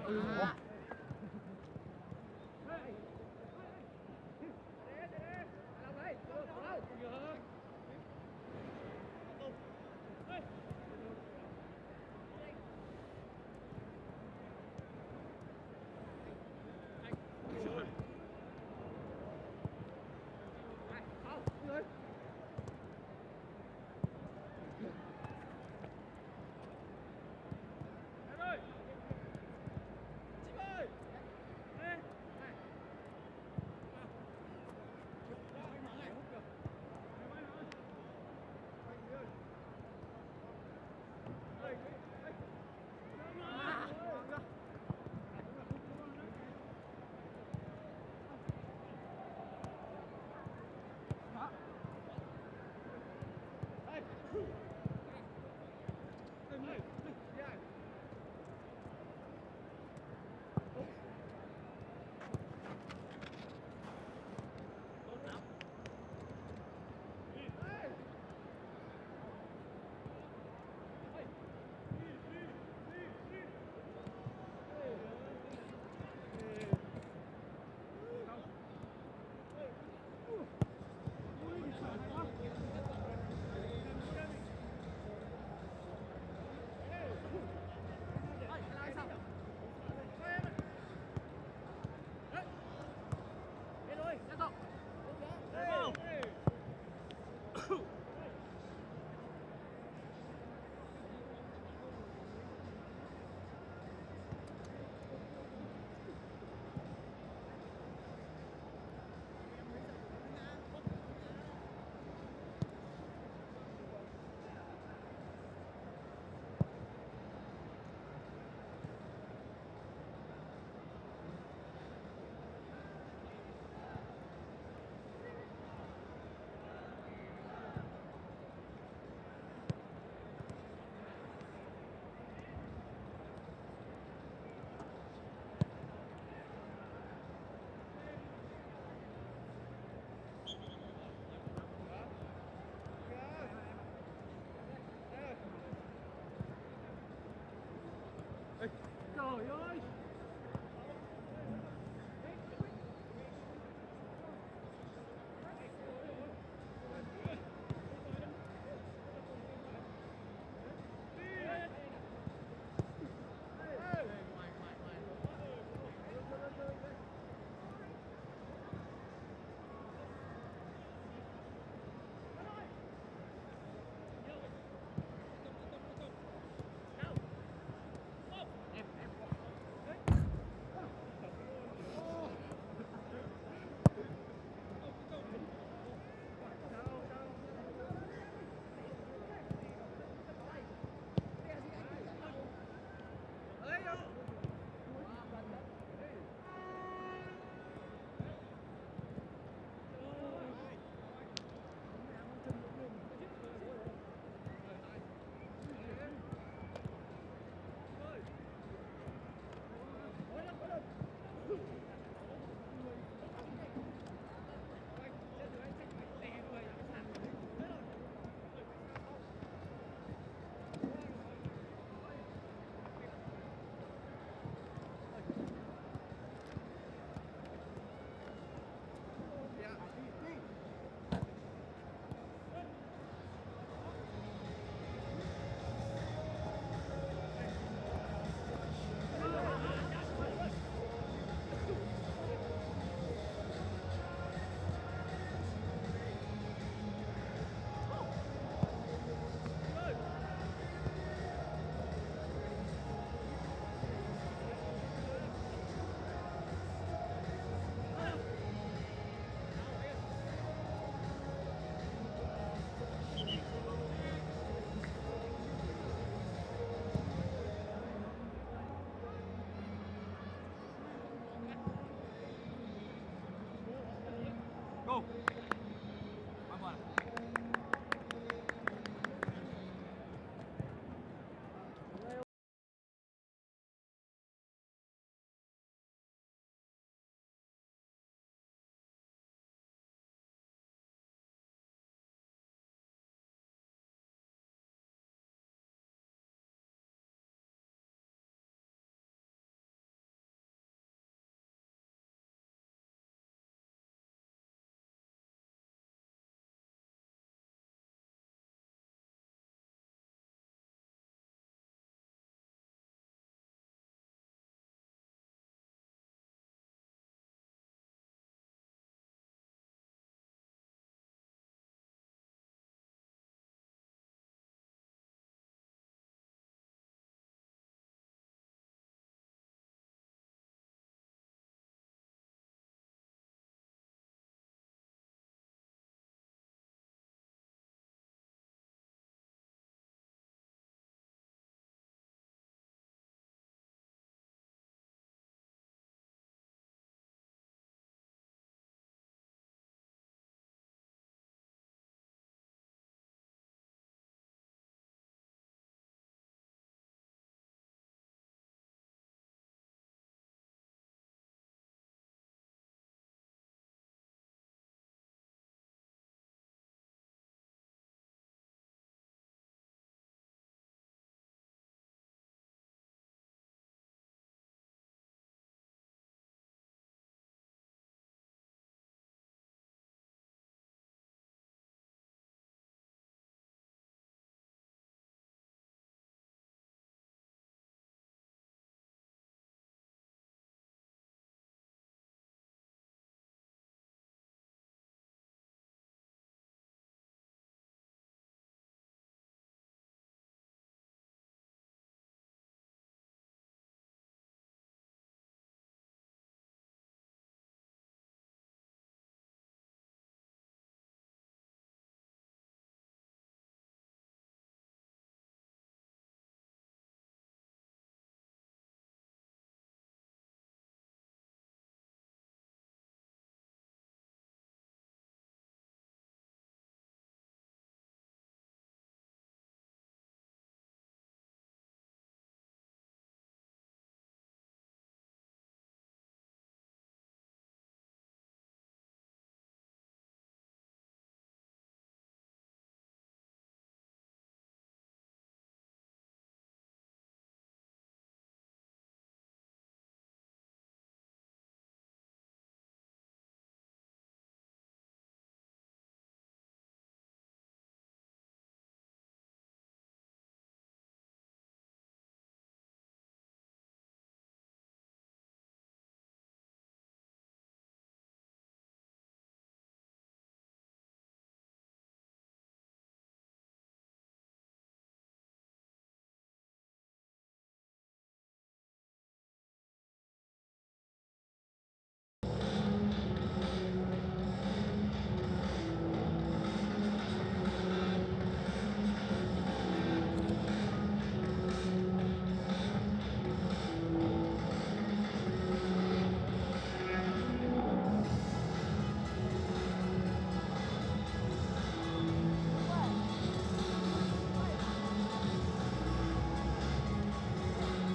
Trời ơi.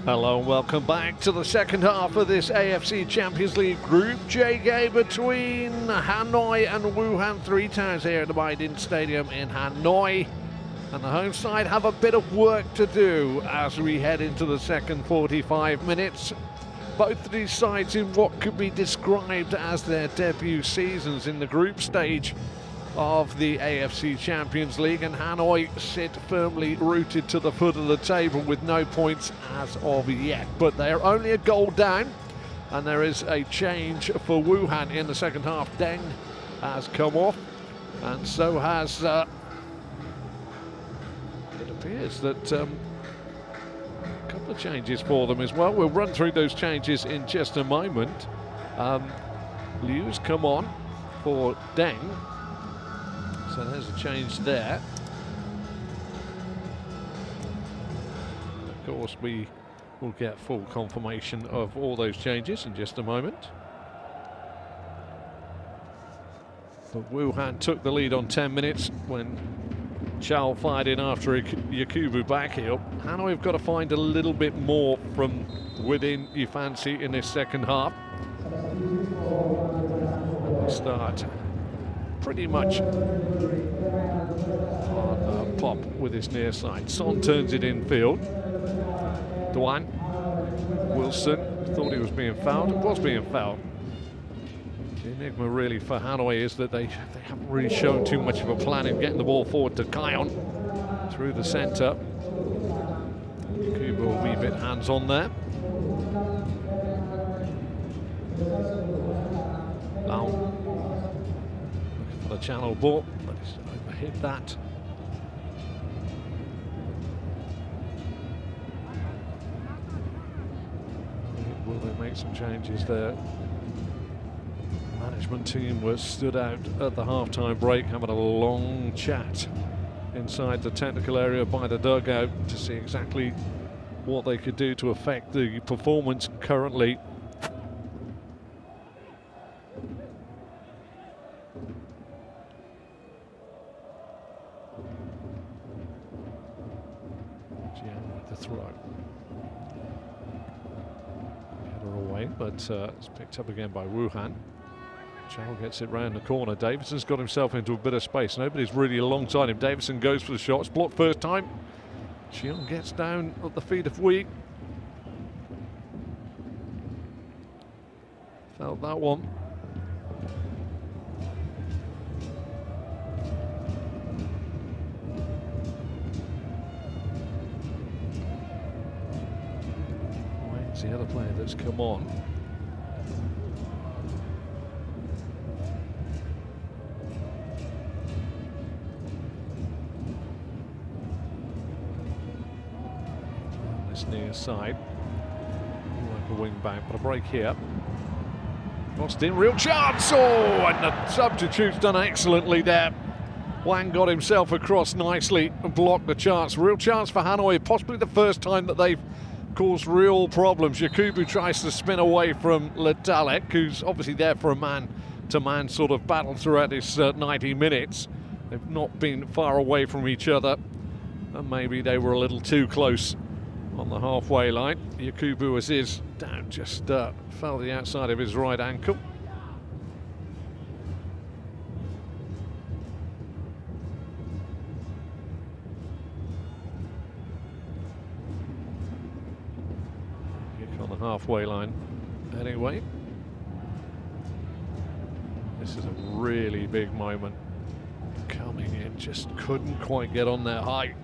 Hello and welcome back to the second half of this AFC Champions League Group J game between Hanoi and Wuhan, three towns here at the Biden Stadium in Hanoi. And the home side have a bit of work to do as we head into the second 45 minutes. Both of these sides in what could be described as their debut seasons in the group stage of the AFC Champions League, and Hanoi sit firmly rooted to the foot of the table with no points as of yet. But they're only a goal down, and there is a change for Wuhan in the second half. Deng has come off, and so has it appears that a couple of changes for them as well. We'll run through those changes in just a moment. Liu's come on for Deng. So there's a change there. Of course, we will get full confirmation of all those changes in just a moment. But Wuhan took the lead on 10 minutes when Chao fired in after a Yakubu back heel. Hanoi have got to find a little bit more from within, you fancy, in this second half. Start pretty much on Pop with his near side. Son turns it in field. Duan, Wilson thought he was being fouled. It was being fouled. The enigma really for Hanoi is that they haven't really shown too much of a plan in getting the ball forward to Kion through the centre. Yakubu a wee bit hands on there. Now for the channel ball, but he's overhit that. Will they make some changes there? Management team was stood out at the half-time break, having a long chat inside the technical area by the dugout to see exactly what they could do to affect the performance currently. The throw. Header away, but it's picked up again by Wuhan. Chow gets it round the corner. Davidson's got himself into a bit of space. Nobody's really alongside him. Davison goes for the shot. It's blocked first time. Cheon gets down at the feet of Wee. Felt that one. Wayne's the other player that's come on. Near side, like a wing back, but a break here. Austin, real chance! Oh, and the substitute's done excellently there. Wang got himself across nicely and blocked the chance. Real chance for Hanoi, possibly the first time that they've caused real problems. Yakubu tries to spin away from Ledalek, who's obviously there for a man-to-man sort of battle throughout this 90 minutes. They've not been far away from each other, and maybe they were a little too close on the halfway line. Yakubu as is down, just fell the outside of his right ankle. Kick on the halfway line anyway. This is a really big moment. Coming in, just couldn't quite get on there high.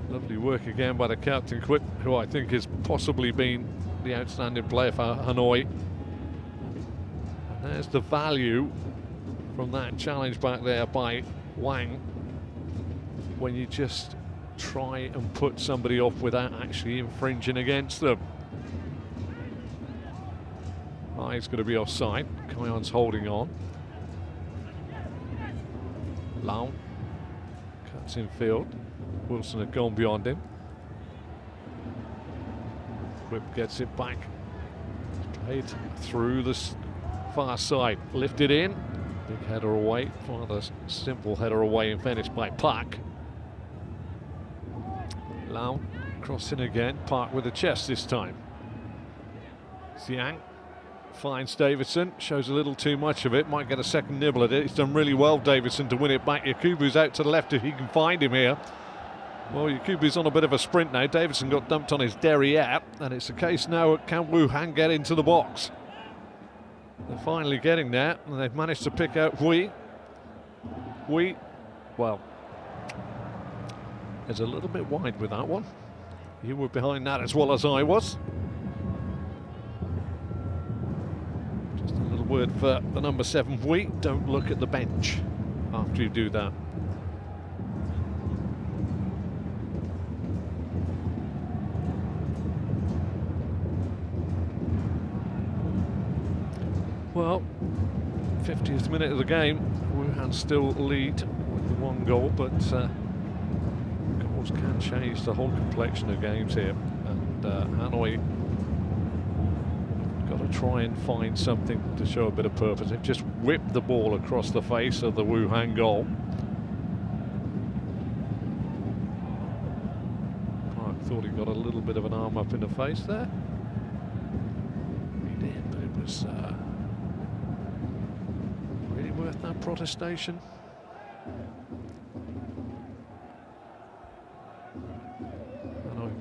Lovely work again by the captain, Quip, who I think has possibly been the outstanding player for Hanoi. And there's the value from that challenge back there by Wang, when you just try and put somebody off without actually infringing against them. He's going to be offside. Kion's holding on. Lau cuts in field. Wilson had gone beyond him. Whip gets it back. Played through the far side. Lifted in. Big header away. Rather simple header away and finished by Park. Lau Crossing again, Park with the chest this time. Xiang finds Davidson, shows a little too much of it, might get a second nibble at it. He's done really well, Davidson, to win it back. Yakubu's out to the left if he can find him here. Well, Yakubu's on a bit of a sprint now. Davidson got dumped on his derriere, and it's a case now, can Wuhan get into the box? They're finally getting there, and they've managed to pick out VIE. VIE, well, is a little bit wide with that one. You were behind that as well as I was. Just a little word for the number 7 VIE, don't look at the bench after you do that. Well, 50th minute of the game, Wuhan still lead with the 1 goal, but goals can change the whole complexion of games here, and Hanoi got to try and find something to show a bit of purpose. They've just whipped the ball across the face of the Wuhan goal. Park thought he got a little bit of an arm up in the face there. He did, but it was really worth that protestation.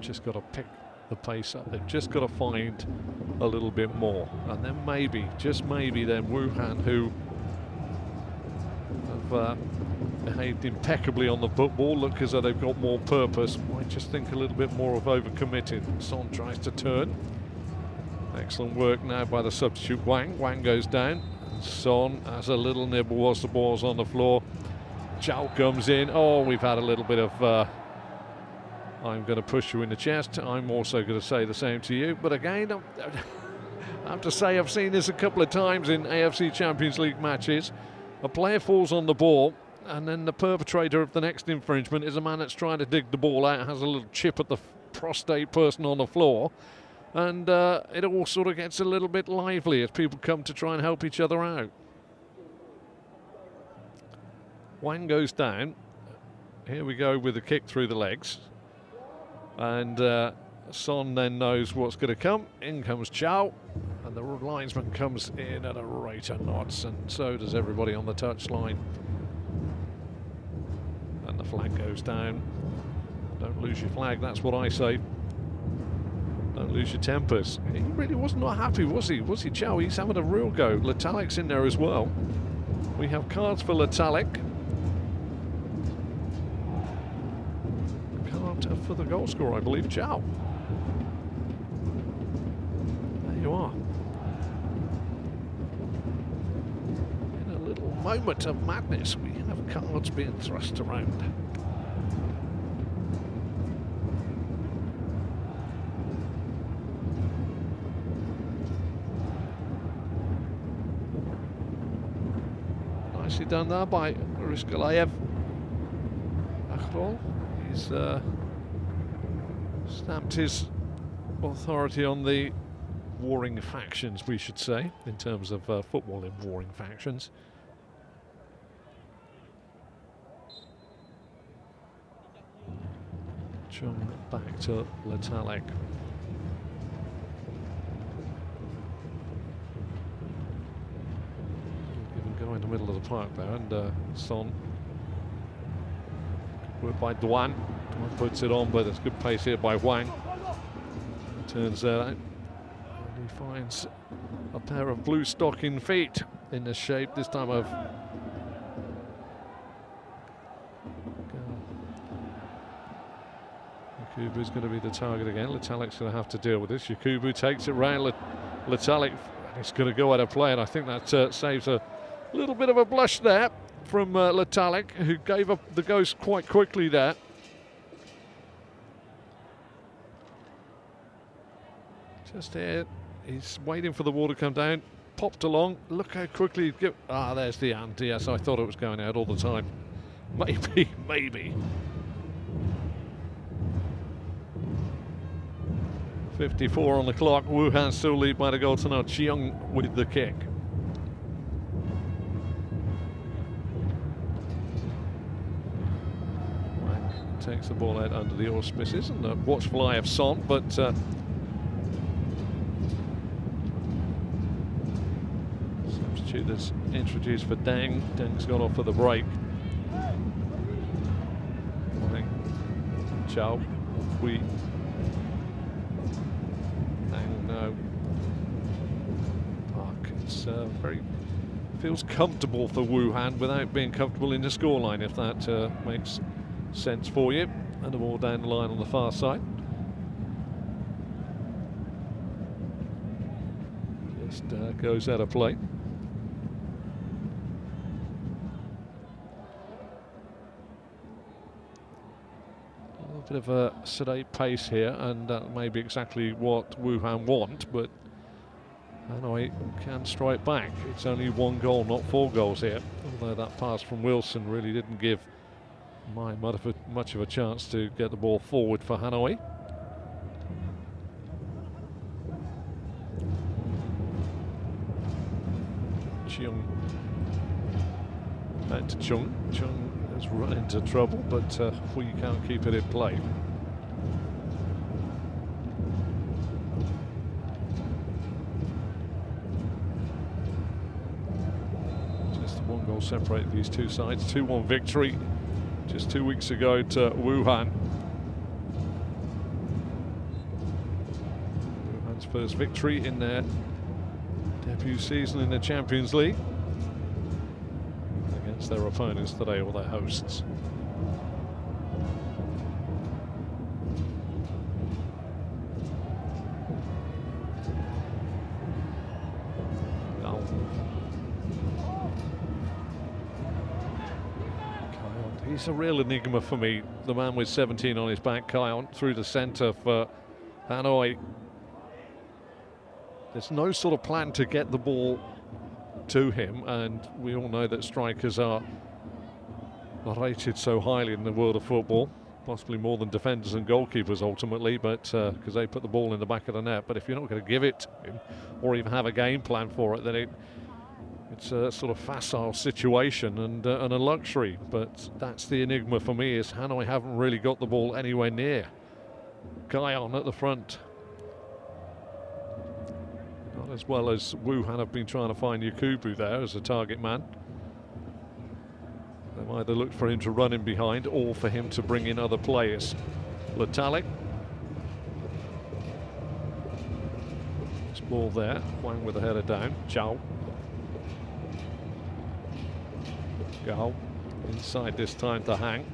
Just got to pick the pace up. They've just got to find a little bit more, and then maybe, just maybe, then Wuhan, who have behaved impeccably on the football, look as though they've got more purpose, might just think a little bit more of overcommitted. Son tries to turn. Excellent work now by the substitute Wang. Wang goes down. Son has a little nibble whilst the ball's on the floor. Chow comes in. Oh, we've had a little bit of I'm going to push you in the chest. I'm also going to say the same to you. But again, I have to say I've seen this a couple of times in AFC Champions League matches. A player falls on the ball, and then the perpetrator of the next infringement is a man that's trying to dig the ball out, has a little chip at the prostate person on the floor, and it all sort of gets a little bit lively as people come to try and help each other out. Wang goes down. Here we go with a kick through the legs. And Son then knows what's going to come. In comes Chow, and the linesman comes in at a rate of knots, and so does everybody on the touchline. And the flag goes down. Don't lose your flag, that's what I say. Don't lose your tempers. He really was not happy, was he? Was he, Chow? He's having a real go. Letalic's in there as well. We have cards for Letalic. For the goal scorer, I believe, Chow. There you are. In a little moment of madness, we have cards being thrust around. Nicely done there by Rizkalayev. Akhrol. He's stamped his authority on the warring factions, we should say, in terms of football in warring factions. Chung back to Letalic. Give and go in the middle of the park there, and Son. Good work by Duan. Duan puts it on, but it's good pace here by Wang. Turns out, and he finds a pair of blue stocking feet in the shape this time of Yakubu's going to be the target again. Letalic's going to have to deal with this. Yakubu takes it round Letalic. He's going to go out of play, and I think that saves a little bit of a blush there from Letalic, who gave up the ghost quite quickly there. Just here, he's waiting for the wall to come down. Popped along. Look how quickly he'd give. Ah, there's the ant. Yes, I thought it was going out all the time. Maybe, maybe. 54 on the clock. Wuhan still lead by the goal to now. Chiang with the kick. takes the ball out under the auspices, and a watchful eye of Son, but substitute that's introduced for Dang. Dang's gone off for the break. Chow, Hui. Dang, no. Park, it's feels comfortable for Wuhan without being comfortable in the scoreline, if that makes sense for you. And the ball down the line on the far side. Just goes out of play. A little bit of a sedate pace here, and that may be exactly what Wuhan want, but Hanoi can strike back. It's only 1 goal, not 4 goals here. Although that pass from Wilson really didn't give much of a chance to get the ball forward for Hanoi. Chung back to Chung. Chung has run into trouble, but we can't keep it in play. Separate these two sides. 2-1 victory just 2 weeks ago to Wuhan. Wuhan's first victory in their debut season in the Champions League against their opponents today, or their hosts. He's a real enigma for me, the man with 17 on his back. Kion through the centre for Hanoi. There's no sort of plan to get the ball to him, and we all know that strikers are rated so highly in the world of football, possibly more than defenders and goalkeepers ultimately, but because they put the ball in the back of the net. But if you're not going to give it to him or even have a game plan for it, then it's a sort of facile situation and a luxury. But that's the enigma for me, is Hanoi haven't really got the ball anywhere near Kion at the front. Not as well as Wuhan have been trying to find Yakubu there as a target man. They've either looked for him to run in behind or for him to bring in other players. Letalik. This ball there, Huang with the header down. Chow. Gao inside this time to Hang.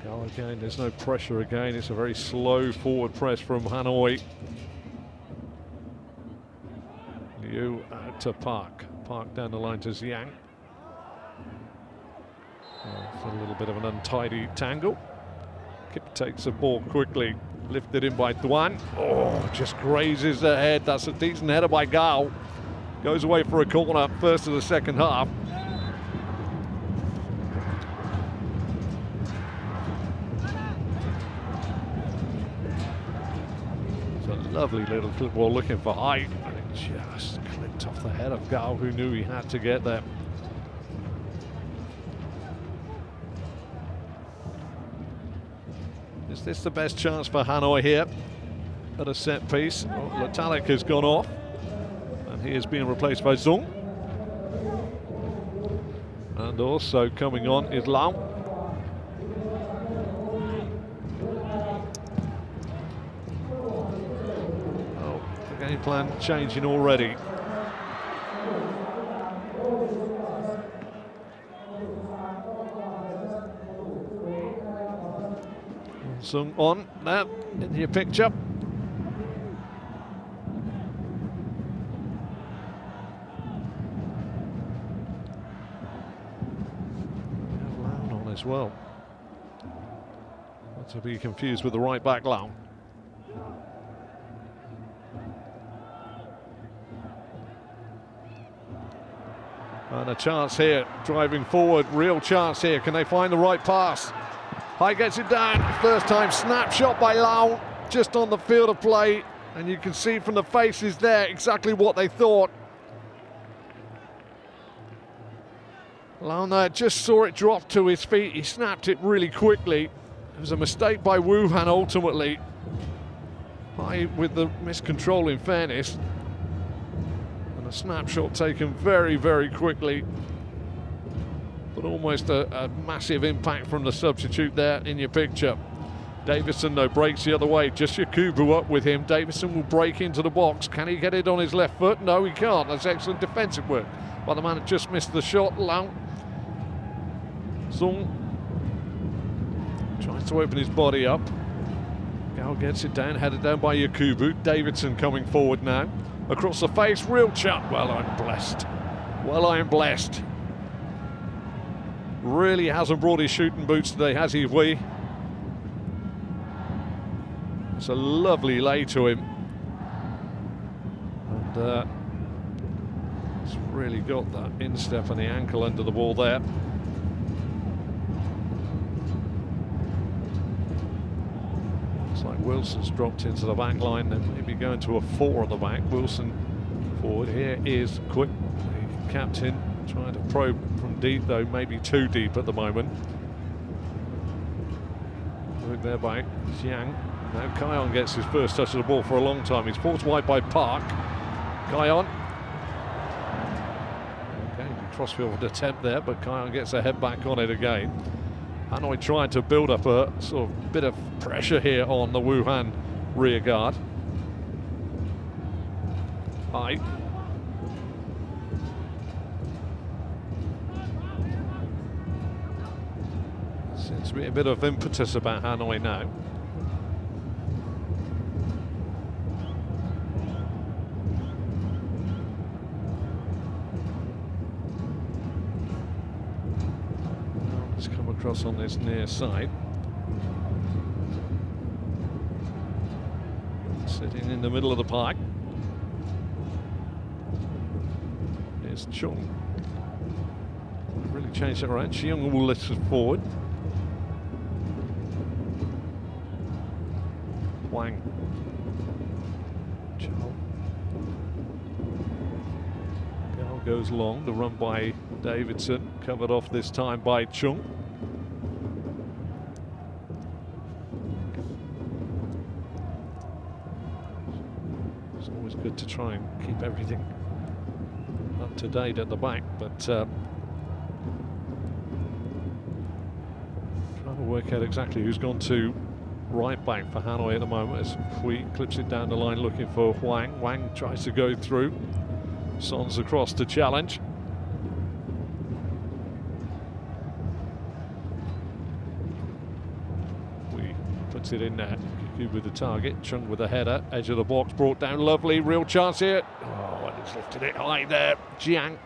Gao again, there's no pressure again. It's a very slow forward press from Hanoi. Liu out to Park. Park down the line to Zhang. It's a little bit of an untidy tangle. Kip takes the ball quickly, lifted in by Duan. Oh, just grazes the head. That's a decent header by Gao. Goes away for a corner, first of the second half. It's a lovely little football looking for height, and it just clipped off the head of Gao, who knew he had to get there. Is this the best chance for Hanoi here at a set piece? Oh, Letalik has gone off. He is being replaced by Zung. And also coming on is Lau. Oh, the game plan changing already. Zung on now in your picture. As well, not to be confused with the right back Lau. And a chance here, driving forward, real chance here. Can they find the right pass? Hai gets it down, first time snapshot by Lau, just on the field of play, and you can see from the faces there exactly what they thought. Launa just saw it drop to his feet. He snapped it really quickly. It was a mistake by Wuhan ultimately. High with the miscontrol, in fairness. And a snapshot taken very, very quickly. But almost a massive impact from the substitute there in your picture. Davison, though, breaks the other way. Just Yakubu up with him. Davison will break into the box. Can he get it on his left foot? No, he can't. That's excellent defensive work by the man who just missed the shot. Lau Zong tries to open his body up. Gao gets it down, headed down by Yakubu. Davidson coming forward now. Across the face, real chut. Well, I'm blessed. Well, I'm blessed. Really hasn't brought his shooting boots today, has he, VIE? It's a lovely lay to him. And he's really got that instep and the ankle under the ball there. Looks like Wilson's dropped into the back line and maybe going to a 4 at the back. Wilson forward. Here is Quick, the captain, trying to probe from deep, though maybe too deep at the moment. Look there by Xiang. Now Kion gets his first touch of the ball for a long time. He's forced wide by Park. Kion. Okay, crossfield attempt there, but Kion gets a head back on it again. Hanoi trying to build up a sort of bit of pressure here on the Wuhan rear guard. High. Seems to be a bit of impetus about Hanoi now. Come across on this near side. Sitting in the middle of the park. Here's Chung. Really changed it around. Chiung will lift it forward. Wang. Chow. Gao goes long. The run by Davidson, covered off this time by Chung. It's always good to try and keep everything up to date at the back, but trying to work out exactly who's gone to right back for Hanoi at the moment as Hui clips it down the line looking for Wang. Wang tries to go through. Son's across to challenge. Puts it in there. Yakubu with the target. Chung with the header. Edge of the box brought down. Lovely. Real chance here. Oh, and he's lifted it high there. Jiang.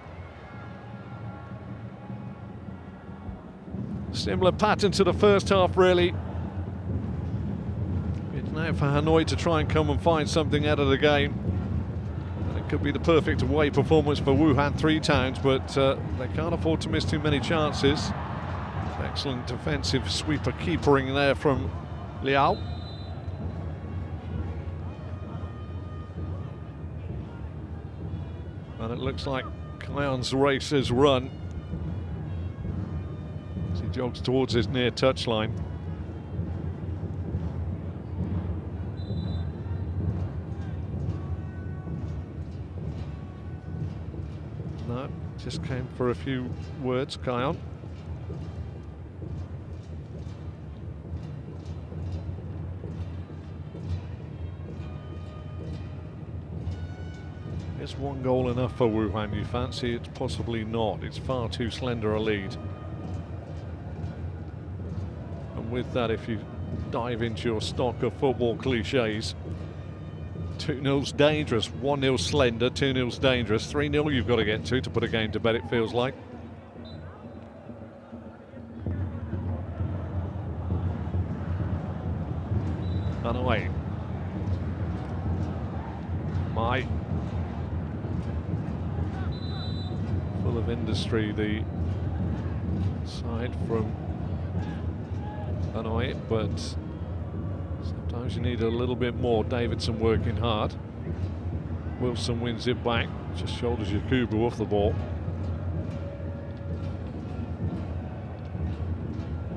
Similar pattern to the first half, really. It's now for Hanoi to try and come and find something out of the game. And it could be the perfect away performance for Wuhan Three Towns, but they can't afford to miss too many chances. Excellent defensive sweeper keepering there from Liao. And it looks like Kion's race has run as he jogs towards his near touchline. No, just came for a few words, Kion. Is one goal enough for Wuhan, you fancy? It's possibly not. It's far too slender a lead. And with that, if you dive into your stock of football cliches, 2-0's dangerous, 1-0 slender, 2-0's dangerous, 3-0 you've got to get to put a game to bed, it feels like. Hanoi. Mai. Full of industry, the side from Hanoi, but sometimes you need a little bit more. Davidson working hard. Wilson wins it back, just shoulders Yakubu off the ball.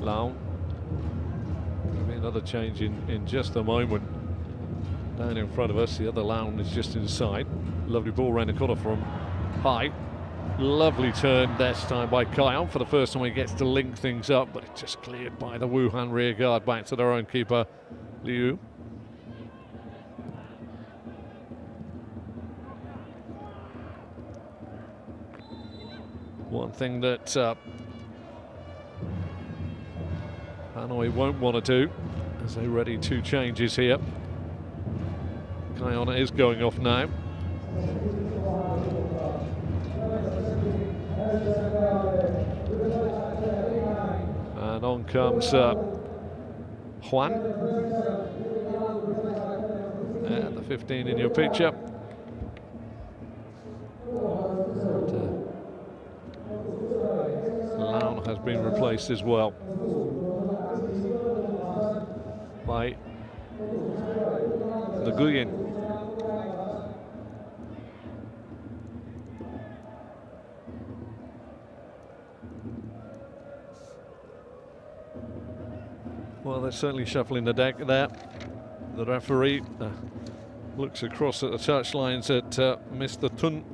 Long. There'll be another change in just a moment. Down in front of us, the other Lown is just inside. Lovely ball around the corner from High. Lovely turn this time by Kyle. For the first time he gets to link things up, but it's just cleared by the Wuhan rear guard back to their own keeper, Liu. One thing that Hanoi won't want to do as they ready 2 changes here. Guyana is going off now. And on comes Juan. And the 15 in your picture. Lown has been replaced as well by the Nguyen. Well, they're certainly shuffling the deck there. The referee looks across at the touchlines at Mr. Tun,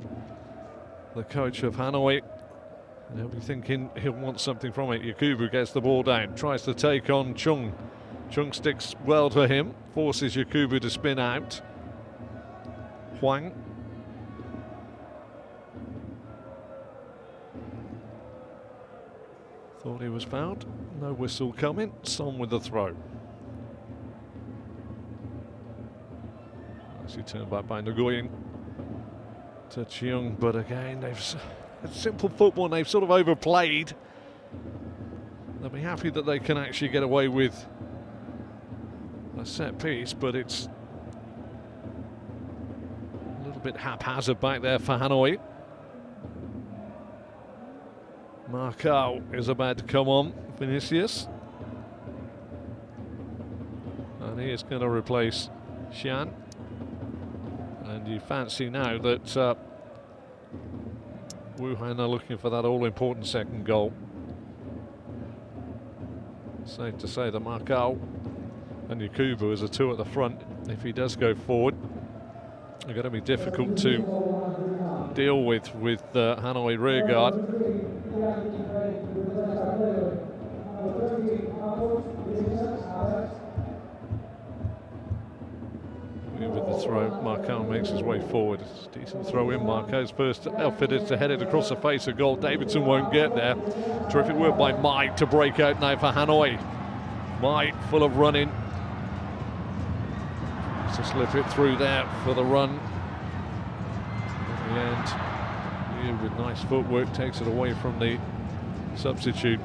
the coach of Hanoi. And he'll be thinking he'll want something from it. Yakubu gets the ball down, tries to take on Chung. Chung sticks well to him, forces Yakubu to spin out. Huang. Thought he was fouled. No whistle coming. Son with the throw. Actually turned back by Nguyen to Cheung, but again, it's simple football and they've sort of overplayed. They'll be happy that they can actually get away with a set piece, but it's a little bit haphazard back there for Hanoi. Marcao is about to come on, Vinicius. And he is going to replace Xian. And you fancy now that Wuhan are looking for that all-important second goal. Safe to say that Marcao and Yakubu as a 2 at the front, if he does go forward, are going to be difficult to deal with Hanoi rear guard. With the throw, Marcao makes his way forward. It's a decent throw in. Marcao's first outfit is to head it across the face of goal. Davidson won't get there. Terrific work by Mike to break out now for Hanoi. Mike full of running. To slip it through there for the run. In the end, Liu with nice footwork takes it away from the substitute.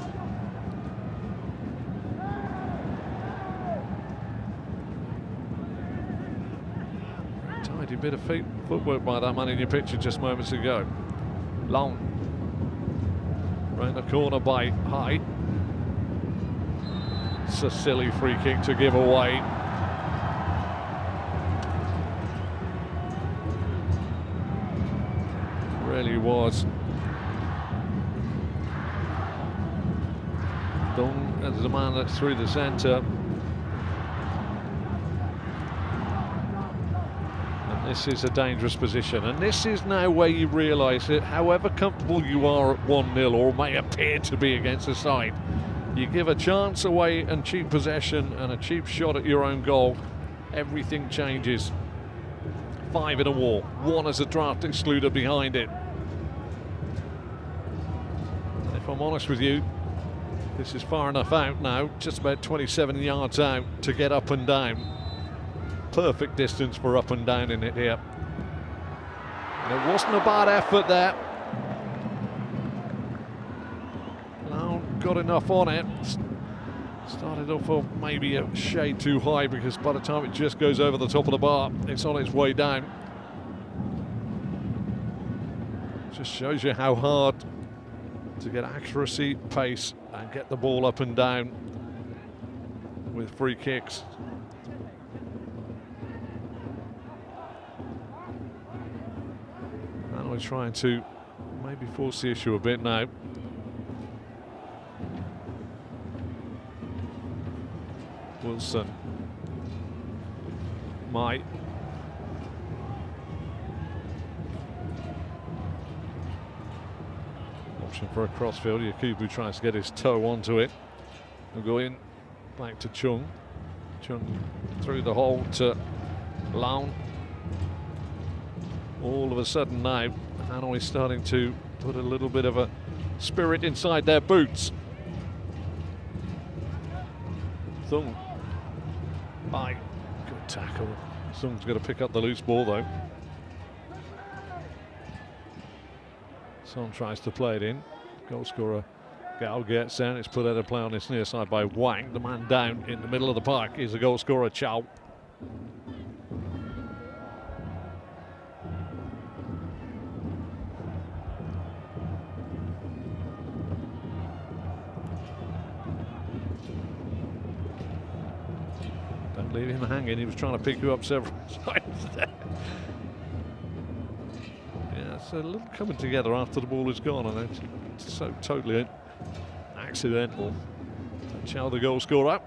Tidy bit of footwork by that man in your picture just moments ago. Long. Round the corner by High. It's a silly free kick to give away. Really was. Dong as the man that's through the centre. And this is a dangerous position. And this is now where you realise that however comfortable you are at 1-0 or may appear to be against the side, you give a chance away and cheap possession and a cheap shot at your own goal, everything changes. 5 in a wall, 1 as a draft excluder behind it. And if I'm honest with you, this is far enough out now, just about 27 yards out to get up and down. Perfect distance for up and down in it here. And it wasn't a bad effort there. No, got enough on it. Started off maybe a shade too high because by the time it just goes over the top of the bar, it's on its way down. Just shows you how hard to get accuracy, pace, and get the ball up and down with free kicks. And we're trying to maybe force the issue a bit now. Wilson. Mai. Option for a crossfield. Yakubu tries to get his toe onto it. We'll go in. Back to Chung. Chung through the hole to Laun. All of a sudden now, Hanoi starting to put a little bit of a spirit inside their boots. Thung. Mai. Good tackle. Thung's going to pick up the loose ball though. Son tries to play it in. Goal scorer Gao gets down. It's put out of play on this near side by Wang. The man down in the middle of the park is the goal scorer Chow. Don't leave him hanging. He was trying to pick you up several times there. Yeah, it's a little coming together after the ball is gone, and it's so totally accidental. Chow, the goal scorer.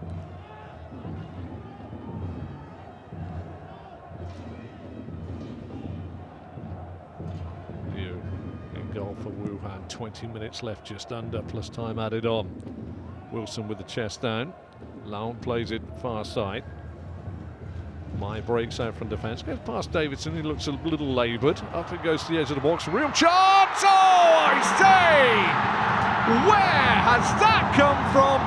Liu in goal for Wuhan. 20 minutes left, just under, plus time added on. Wilson with the chest down. Laun plays it far side. Mai breaks out from defence, goes past Davidson, he looks a little laboured. Up it goes to the edge of the box, real chance! Oh, I say! Where has that come from?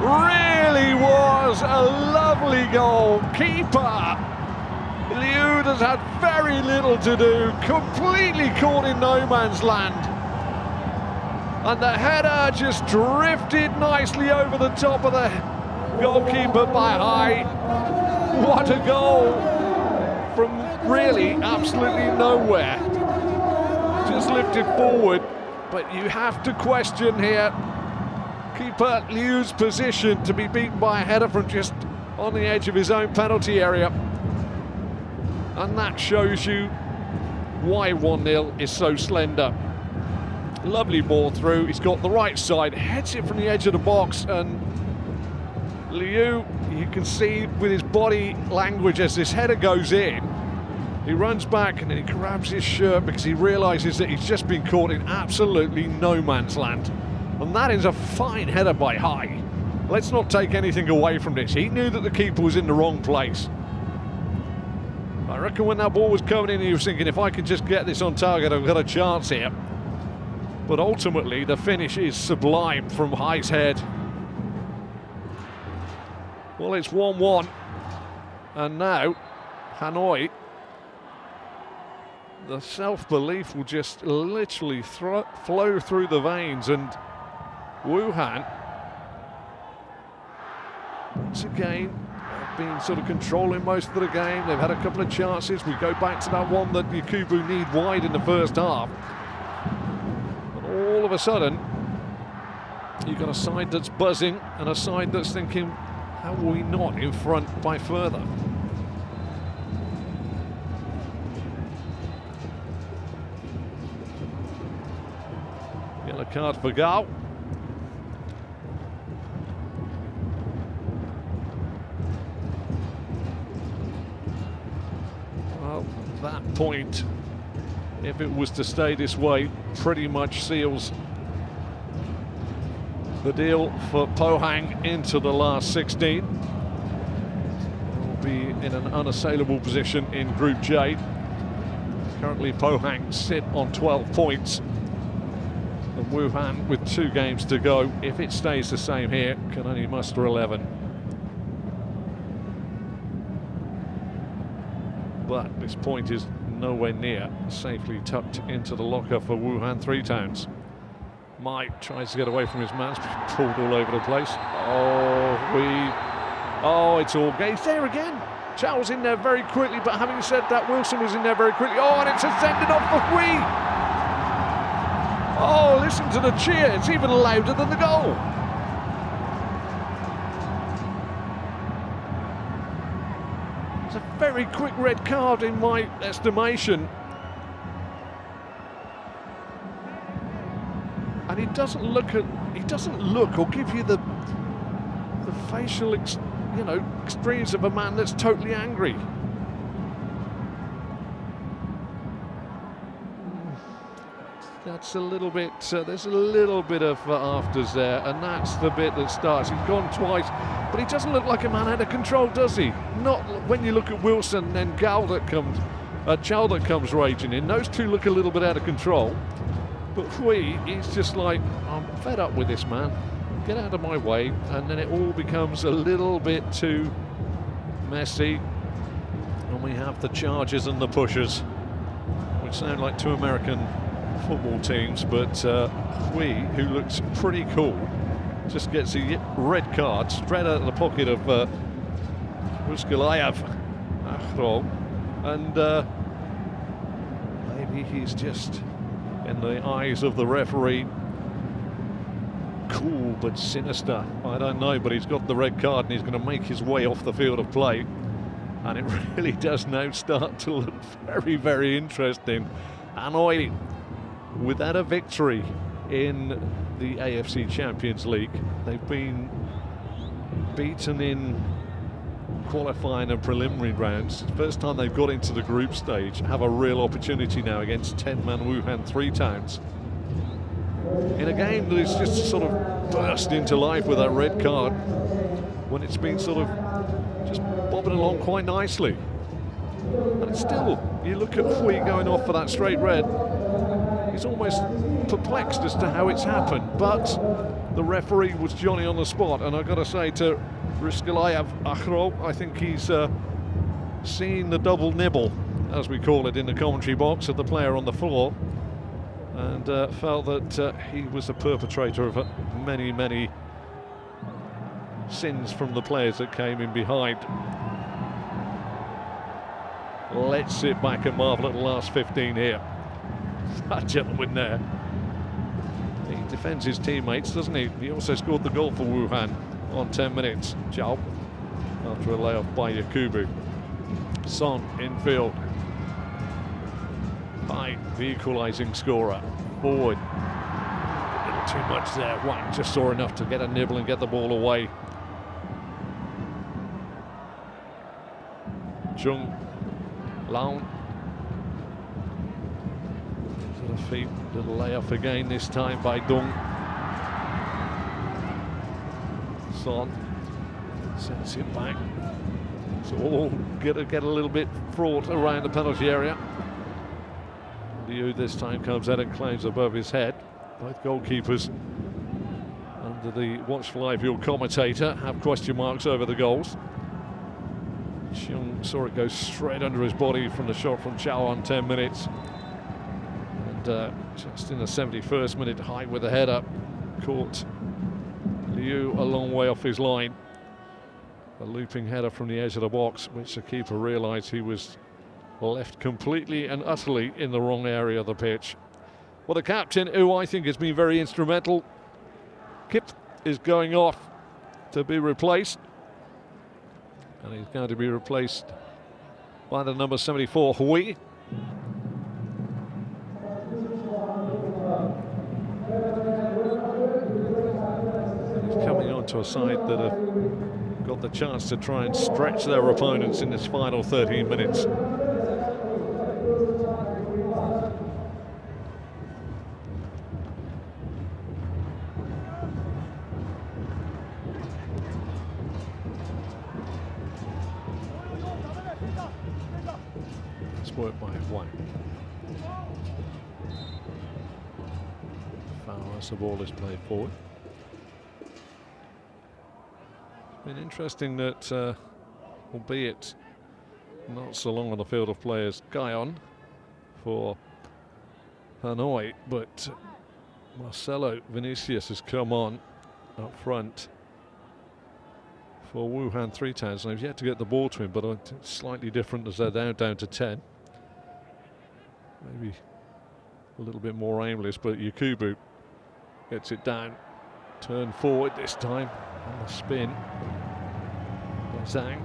Really was a lovely goal. Keeper Liu has had very little to do, completely caught in no man's land. And the header just drifted nicely over the top of the goalkeeper by Hai. What a goal from really absolutely nowhere. Just lifted forward, but you have to question here keeper Liu's position to be beaten by a header from just on the edge of his own penalty area. And that shows you why 1-0 is so slender. Lovely ball through, he's got the right side, heads it from the edge of the box, and Liu, you can see with his body language as this header goes in, he runs back and then he grabs his shirt because he realises that he's just been caught in absolutely no man's land. And that is a fine header by Hai. Let's not take anything away from this. He knew that the keeper was in the wrong place. I reckon when that ball was coming in, he was thinking, if I can just get this on target, I've got a chance here. But ultimately, the finish is sublime from Hai's head. Well, it's 1-1, and now Hanoi, the self-belief will just literally flow through the veins, and Wuhan, once again, have been sort of controlling most of the game. They've had a couple of chances. We go back to that one that Yakubu need wide in the first half. And all of a sudden, you've got a side that's buzzing and a side that's thinking, how are we not in front by further? Yellow card for Gao. Well, that point, if it was to stay this way, pretty much seals the deal for Pohang into the last 16. Will be in an unassailable position in Group J. Currently Pohang sit on 12 points. And Wuhan, with 2 games to go, if it stays the same here, can only muster 11. But this point is nowhere near safely tucked into the locker for Wuhan Three Towns. Mai tries to get away from his man, pulled all over the place. Oh, it's all game. He's there again. Chow's in there very quickly, but having said that, Wilson was in there very quickly. Oh, and it's a sending off for VIE. Oh, listen to the cheer. It's even louder than the goal. It's a very quick red card in my estimation. And he doesn't look or give you the the facial, extremes of a man that's totally angry. That's a little bit, there's a little bit of afters there, and that's the bit that starts. He's gone twice, but he doesn't look like a man out of control, does he? Not when you look at Wilson and then Chow that comes raging in. Those two look a little bit out of control. But Hui, he's just like, I'm fed up with this, man. Get out of my way. And then it all becomes a little bit too messy. And we have the chargers and the pushers, which sound like two American football teams, but Hui, who looks pretty cool, just gets a red card straight out of the pocket of Ruskalayev, and maybe he's just, in the eyes of the referee, cool but sinister. I don't know, but he's got the red card and he's going to make his way off the field of play, and it really does now start to look very, very interesting. Hanoi, without a victory in the AFC Champions League, they've been beaten in qualifying and preliminary rounds. First time they've got into the group stage, have a real opportunity now against 10-man Wuhan 3 Towns. In a game that is just sort of burst into life with that red card, when it's been sort of just bobbing along quite nicely. And it's still, you look at Hui going off for that straight red, he's almost perplexed as to how it's happened, but the referee was Johnny on the spot, and I've got to say to Ruskalayev Akhro, I think he's seen the double nibble, as we call it in the commentary box, of the player on the floor, and felt that he was a perpetrator of many, many sins from the players that came in behind. Let's sit back and marvel at the last 15 here. That gentleman there, he defends his teammates, doesn't he? He also scored the goal for Wuhan on 10 minutes. Chow, after a layoff by Yakubu. Son infield. By the equalising scorer. Forward. A little too much there. Wang just saw enough to get a nibble and get the ball away. Chung Laun. To the feet. Little layoff again, this time by Dung. Son sends it back. So all get a little bit fraught around the penalty area. Liu this time comes out and claims above his head. Both goalkeepers, under the watchful eye of your commentator, have question marks over the goals. Chung saw it go straight under his body from the shot from Chow on 10 minutes. And just in the 71st minute, high with the head up, caught Liu a long way off his line. A looping header from the edge of the box, which the keeper realised he was left completely and utterly in the wrong area of the pitch. Well, the captain, who I think has been very instrumental, Kip, is going off to be replaced. And he's going to be replaced by the number 74, Hui. He's coming on to a side that have got the chance to try and stretch their opponents in this final 13 minutes. It's work by Wang. Foul as the ball is played forward. It's been interesting that, albeit not so long on the field of players, Guyon for Hanoi, but Marcelo Vinicius has come on up front for Wuhan 3 Towns, and they've yet to get the ball to him, but it's slightly different as they're down to 10. Maybe a little bit more aimless, but Yakubu gets it down, turn forward this time on the spin. Zhang.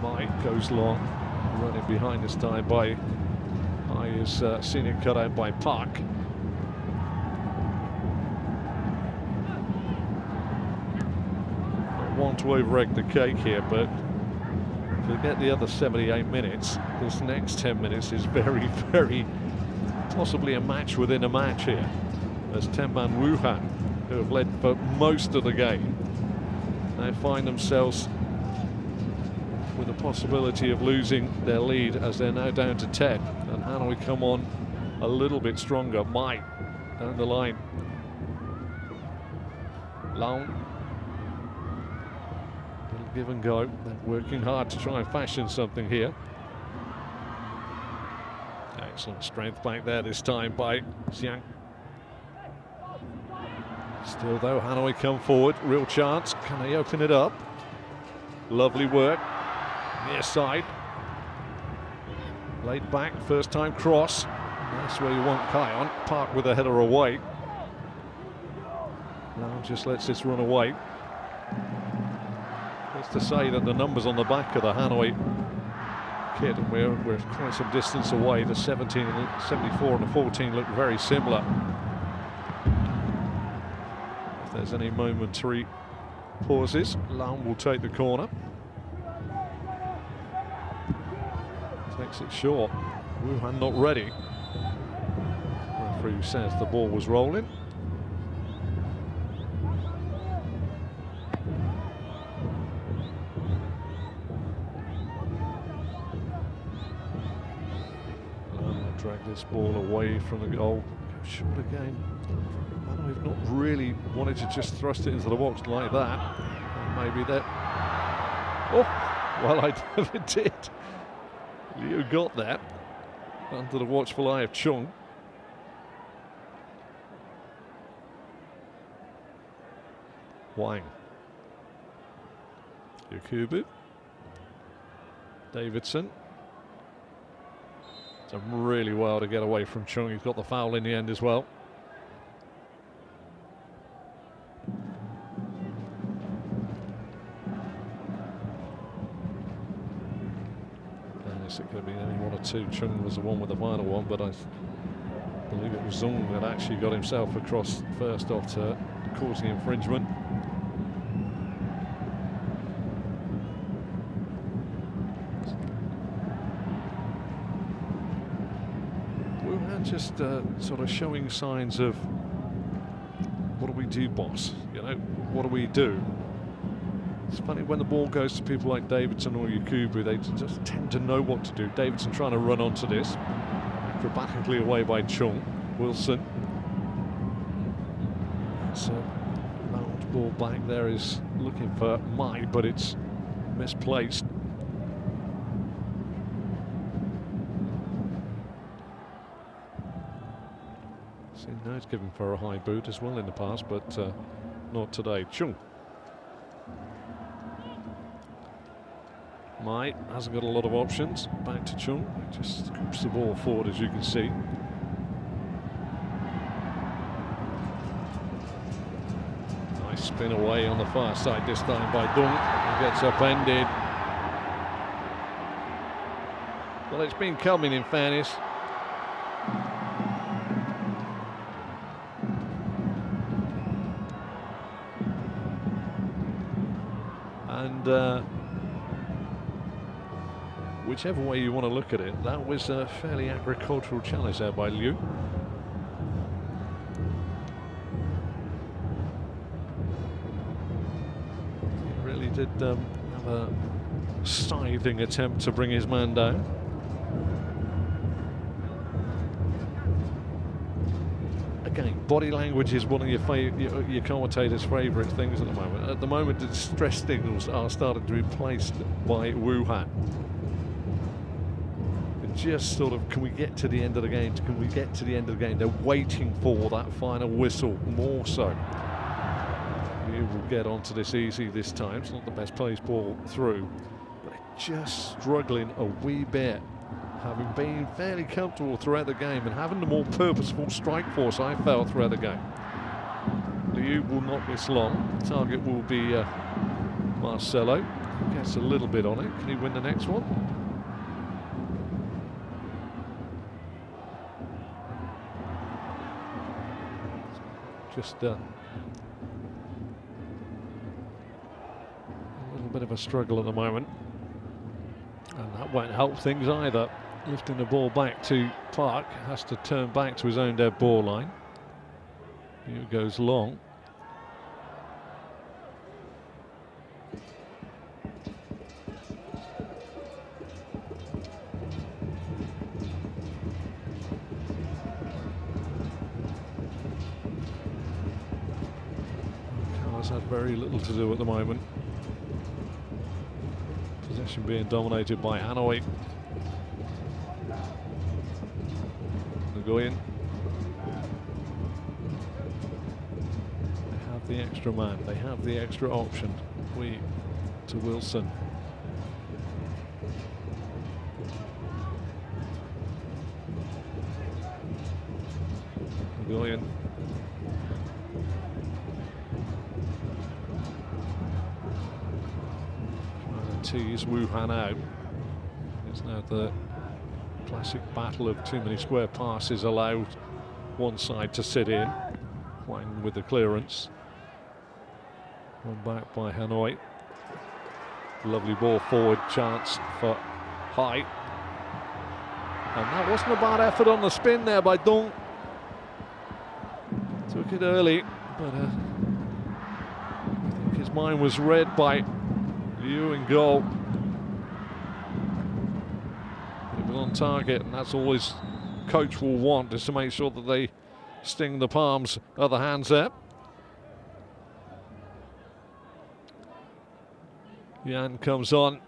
Mike goes long, running behind this time by is seen it cut out by Park. want to over-egg the cake here, but forget the other 78 minutes. This next 10 minutes is very, very possibly a match within a match here. As 10-man Wuhan, who have led for most of the game, they find themselves with the possibility of losing their lead as they're now down to 10. And Hanoi come on a little bit stronger. Mai down the line. Long. Little give and go. They're working hard to try and fashion something here. Excellent strength back there this time by Xiang. Still though, Hanoi come forward. Real chance. Can they open it up? Lovely work. Near side. Laid back. First time cross. That's where you want Kion. Park with a header away. Now just lets this run away. That's to say that the numbers on the back of the Hanoi kit, and we're quite some distance away. The 17, 74 and the 14 look very similar. If there's any momentary pauses, Lam will take the corner. Takes it short. Wuhan not ready. Referee says the ball was rolling. Drag this ball away from the goal. Go short again. And we've not really wanted to just thrust it into the box like that. And maybe that. Oh, well, I never did. Liu got that under the watchful eye of Chung. Wang. Yakubu. Davidson. Done really well to get away from Chung. He's got the foul in the end as well. And is it going to be any one or two? Chung was the one with the final one, but I believe it was Zung that actually got himself across first after causing infringement. Just sort of showing signs of, what do we do, boss? You know, what do we do? It's funny when the ball goes to people like Davidson or Yakubu, they just tend to know what to do. Davidson trying to run onto this, acrobatically away by Chung. Wilson. It's a round ball back there, is looking for Mai, but it's misplaced. Now it's given for a high boot as well in the past, but not today. Chung. Mai hasn't got a lot of options. Back to Chung. Just scoops the ball forward, as you can see. Nice spin away on the far side this time by Dung. He gets upended. Well, it's been coming, in fairness. And whichever way you want to look at it, that was a fairly agricultural challenge there by Liu. He really did have a scything attempt to bring his man down. Again, body language is one of your commentators' favourite things at the moment. At the moment, the stress signals are starting to be replaced by Wuhan. And just sort of, can we get to the end of the game? Can we get to the end of the game? They're waiting for that final whistle, more so. You will get onto this easy this time. It's not the best placed ball through, but they're just struggling a wee bit. Having been fairly comfortable throughout the game and having the more purposeful strike force, I felt, throughout the game. Liu will not miss long. The target will be Marcelo. Gets a little bit on it. Can he win the next one? Just bit of a struggle at the moment. And that won't help things either. Lifting the ball back to Park, has to turn back to his own dead ball line. Here goes long. Car's had very little to do at the moment. Possession being dominated by Hanoi. Go in. They have the extra man, they have the extra option. We to Wilson. Go in. Trying to tease Wuhan out. It's now the classic battle of too many square passes allowed one side to sit in. Wang with the clearance. One back by Hanoi. Lovely ball forward, chance for Hai. And that wasn't a bad effort on the spin there by Dong. Took it early, but I think his mind was read by Liu in goal. On target, and that's all his coach will want, is to make sure that they sting the palms of the hands there. Yan comes on,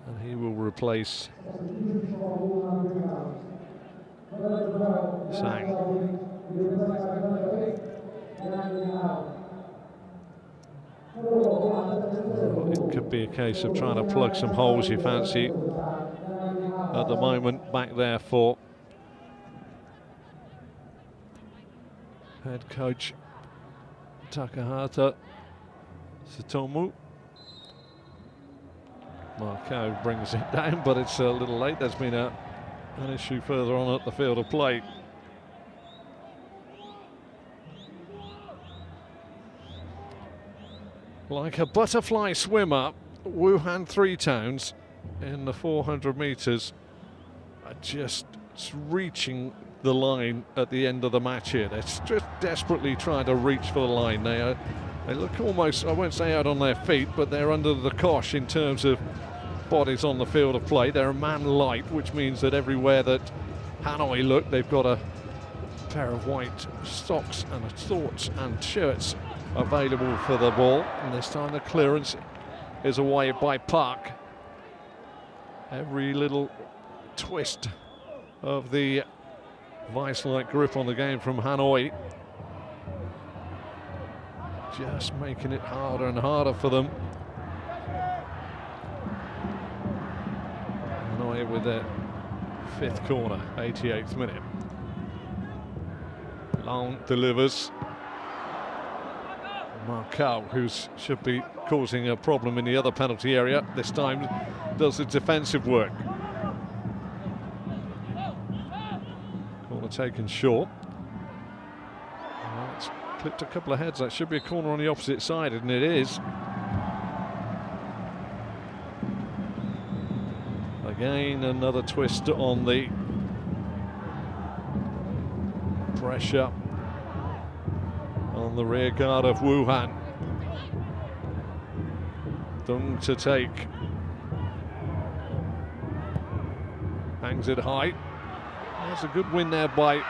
and he will replace Sang. It could be a case of trying to plug some holes, you fancy, at the moment back there for head coach Takahata Tsutomu. Marco brings it down, but it's a little late. There's been an issue further on at the field of play. Like a butterfly swimmer, Wuhan Three Towns in the 400 meters are just reaching the line at the end of the match here. They're just desperately trying to reach for the line. They look almost, I won't say out on their feet, but they're under the cosh in terms of bodies on the field of play. They're a man light, which means that everywhere that Hanoi look, they've got a pair of white socks and shorts and shirts available for the ball. And this time the clearance is away by Park. Every little twist of the vice-like grip on the game from Hanoi, just making it harder and harder for them. Hanoi with their fifth corner, 88th minute. Long delivers. Marcao, who should be causing a problem in the other penalty area, this time does the defensive work. Corner taken short. Well, it's clipped a couple of heads. That should be a corner on the opposite side, and it is. Again, another twist on the pressure on the rear guard of Wuhan. Dung to take. Hangs it high. That's a good win there by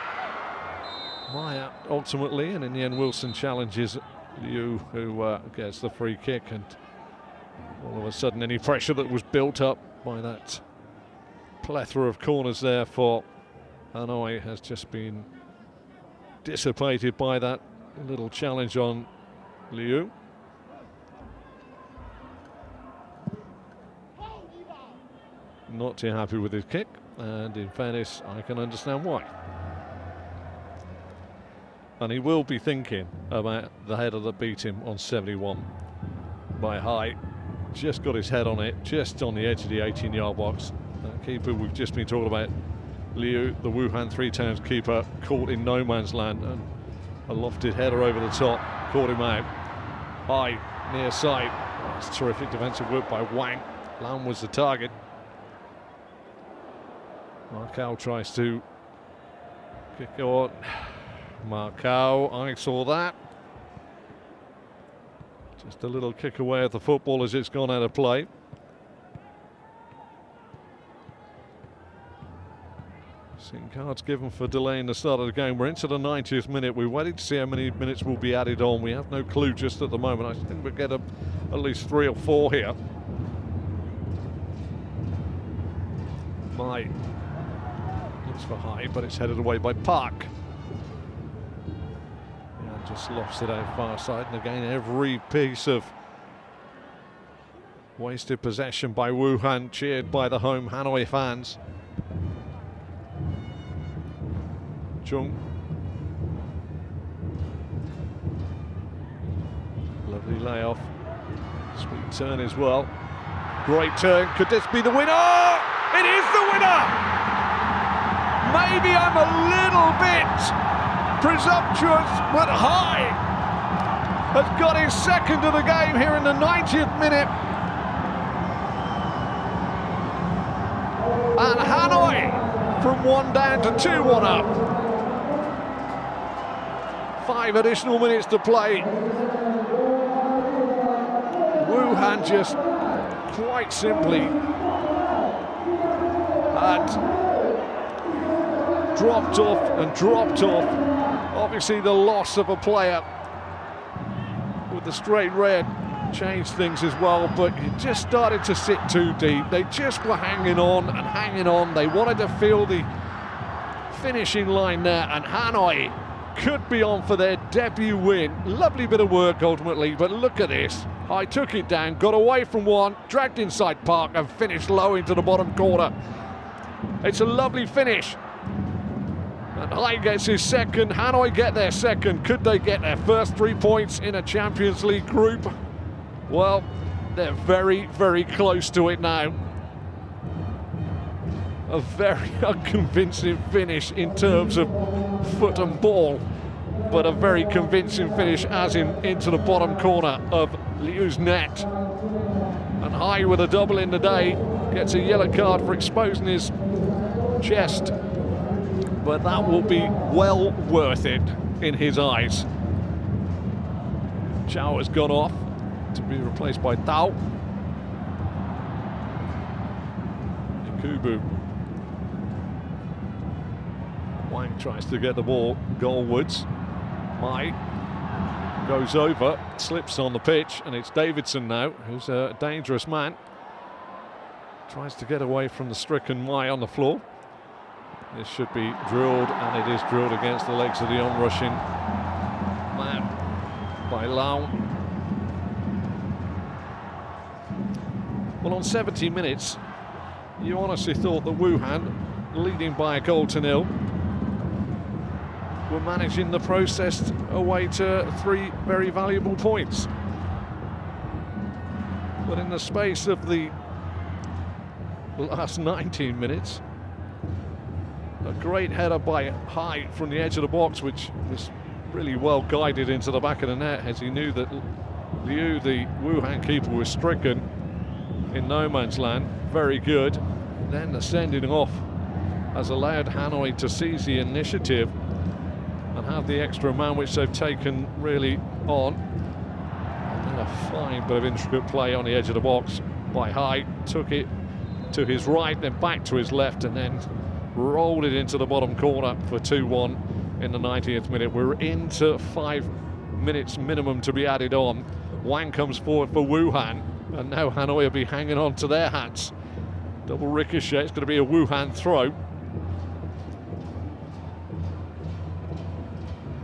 Maya ultimately, and in the end Wilson challenges Liu, who gets the free kick, and all of a sudden any pressure that was built up by that plethora of corners there for Hanoi has just been dissipated by that little challenge on Liu. Not too happy with his kick, and in fairness, I can understand why. And he will be thinking about the header that beat him on 71 by Hai. Just got his head on it, just on the edge of the 18-yard box. That keeper we've just been talking about, Liu, the Wuhan Three Towns keeper, caught in no man's land, and a lofted header over the top caught him out. Hai near side. It's terrific defensive work by Wang. Lam was the target. Marcao tries to kick on. Marcao, I saw that. Just a little kick away at the football as it's gone out of play. Seeing cards given for delaying the start of the game. We're into the 90th minute. We're waiting to see how many minutes will be added on. We have no clue just at the moment. I think we'll get at least 3 or 4 here. Mai looks for High, but it's headed away by Park. Yeah, just lofts it out far side. And again, every piece of wasted possession by Wuhan, cheered by the home Hanoi fans. Chung. Lovely layoff. Sweet turn as well. Great turn. Could this be the winner? It is the winner! Maybe I'm a little bit presumptuous, but High has got his second of the game here in the 90th minute. And Hanoi from 1 down to 2-1 up. 5 additional minutes to play. Wuhan just quite simply had dropped off and dropped off. Obviously the loss of a player with the straight red changed things as well, but it just started to sit too deep. They just were hanging on and hanging on. They wanted to feel the finishing line there, and Hanoi could be on for their debut win. Lovely bit of work ultimately, but look at this. I took it down, got away from one, dragged inside Park and finished low into the bottom corner. It's a lovely finish. And High gets his second, Hanoi get their second. Could they get their first 3 points in a Champions League group? Well, they're very, very close to it now. A very unconvincing finish in terms of foot and ball, but a very convincing finish as in into the bottom corner of Liu's net. And High with a double in the day, gets a yellow card for exposing his chest, but that will be well worth it in his eyes. Chow has gone off to be replaced by Tao. Yakubu. Wang tries to get the ball goalwards. Mai goes over, slips on the pitch, and it's Davidson now, who's a dangerous man. Tries to get away from the stricken Mai on the floor. This should be drilled, and it is drilled against the legs of the onrushing man by Lau. Well, on 70 minutes, you honestly thought that Wuhan, leading by a goal to 0, were managing the process away to 3 very valuable points. But in the space of the last 19 minutes, a great header by High from the edge of the box, which was really well guided into the back of the net, as he knew that Liu, the Wuhan keeper, was stricken in no man's land. Very good. Then the sending off has allowed Hanoi to seize the initiative and have the extra man, which they've taken really on. And then a fine bit of intricate play on the edge of the box by High. Took it to his right, then back to his left, and then rolled it into the bottom corner for 2-1 in the 90th minute. We're into 5 minutes minimum to be added on. Wang comes forward for Wuhan, and now Hanoi will be hanging on to their hats. Double ricochet, it's going to be a Wuhan throw.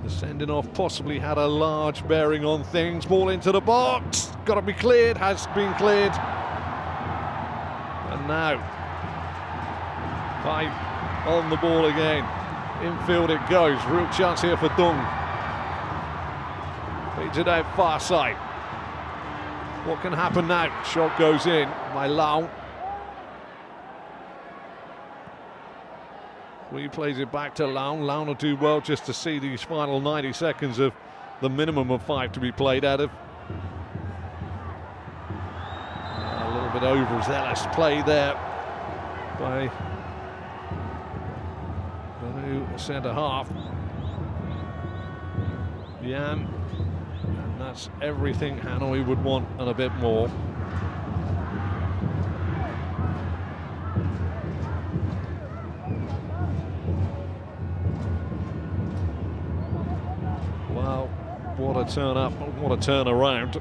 The sending off possibly had a large bearing on things. Ball into the box, got to be cleared, has been cleared. And now, High on the ball again. Infield it goes, real chance here for Dung. Feeds it out far side. What can happen now? Shot goes in by Lau. He plays it back to Lau. Lau will do well just to see these final 90 seconds of the minimum of 5 to be played out of. overzealous play there by the new centre-half, Jan. And that's everything Hanoi would want and a bit more. Well, what a turn up, what a turn around.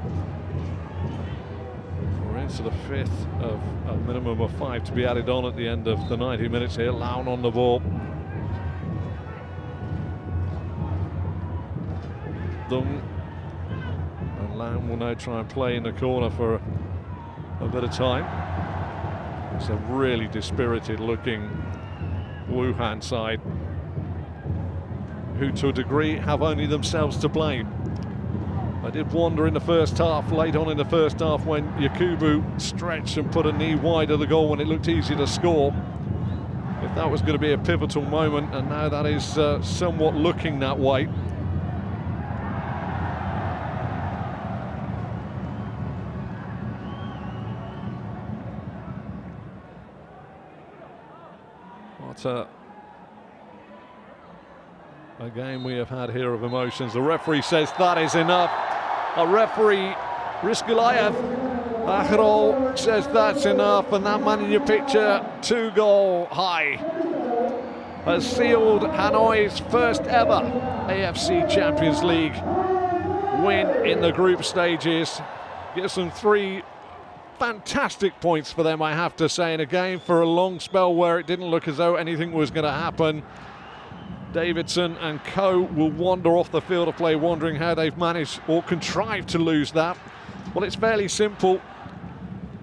We're into the fifth of a minimum of 5 to be added on at the end of the 90 minutes here. Laun on the ball. Dung. And Laun will now try and play in the corner for a bit of time. It's a really dispirited looking Wuhan side, who to a degree have only themselves to blame. I did wonder in the first half, late on in the first half, when Yakubu stretched and put a knee wide of the goal when it looked easy to score, if that was going to be a pivotal moment, and now that is somewhat looking that way. What a game we have had here of emotions. The referee says that is enough. A referee, Rizkulayev, Akhrol, says that's enough, and that man in your picture, 2-goal high, has sealed Hanoi's first ever AFC Champions League win in the group stages. Gives them 3 fantastic points for them, I have to say, in a game for a long spell where it didn't look as though anything was going to happen. Davidson and co will wander off the field of play wondering how they've managed or contrived to lose that. Well, it's fairly simple.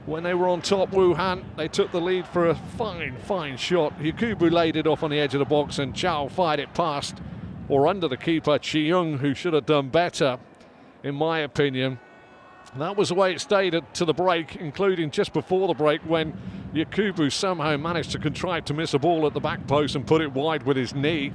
When they were on top, Wuhan, they took the lead for a fine shot. Yakubu laid it off on the edge of the box and Chao fired it past or under the keeper, Chi-Young, who should have done better, in my opinion. That was the way it stayed to the break, including just before the break when Yakubu somehow managed to contrive to miss a ball at the back post and put it wide with his knee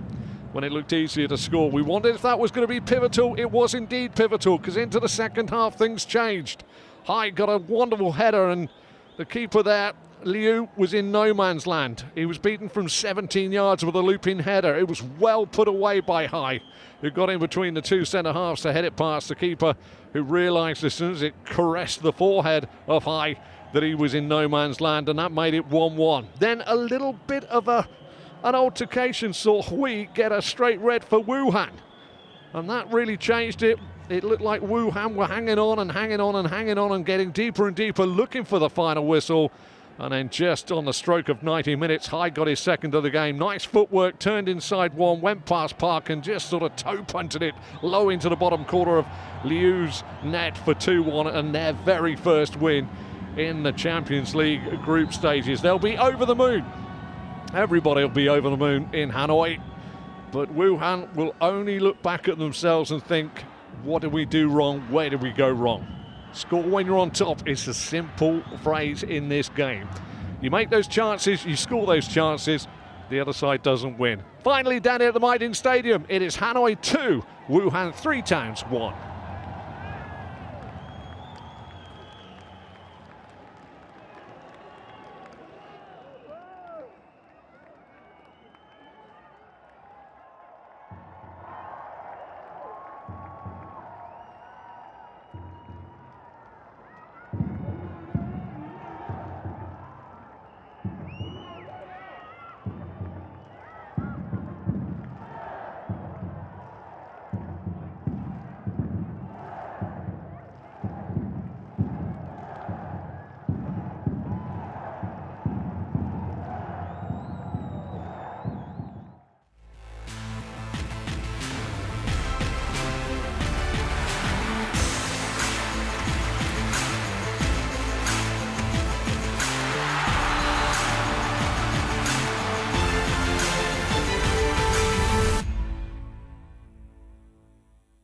when it looked easier to score. We wondered if that was going to be pivotal. It was indeed pivotal, because into the second half things changed. Hai got a wonderful header and the keeper there, Liu, was in no man's land. He was beaten from 17 yards with a looping header. It was well put away by Hai, who got in between the 2 centre-halves to head it past the keeper, who realised as soon as it caressed the forehead of Hai that he was in no man's land, and that made it 1-1. Then a little bit of an altercation saw Hui get a straight red for Wuhan, and that really changed it. It looked like Wuhan were hanging on and hanging on and hanging on and getting deeper and deeper, looking for the final whistle. And then just on the stroke of 90 minutes, Hai got his second of the game. Nice footwork, turned inside one, went past Park and just sort of toe punted it low into the bottom corner of Liu's net for 2-1, and their very first win in the Champions League group stages. They'll be over the moon. Everybody will be over the moon in Hanoi. But Wuhan will only look back at themselves and think, what did we do wrong? Where did we go wrong? Score when you're on top is a simple phrase in this game. You make those chances, you score those chances, the other side doesn't win. Finally, down here at the Maidin Stadium, it is Hanoi 2, Wuhan 3 times 1.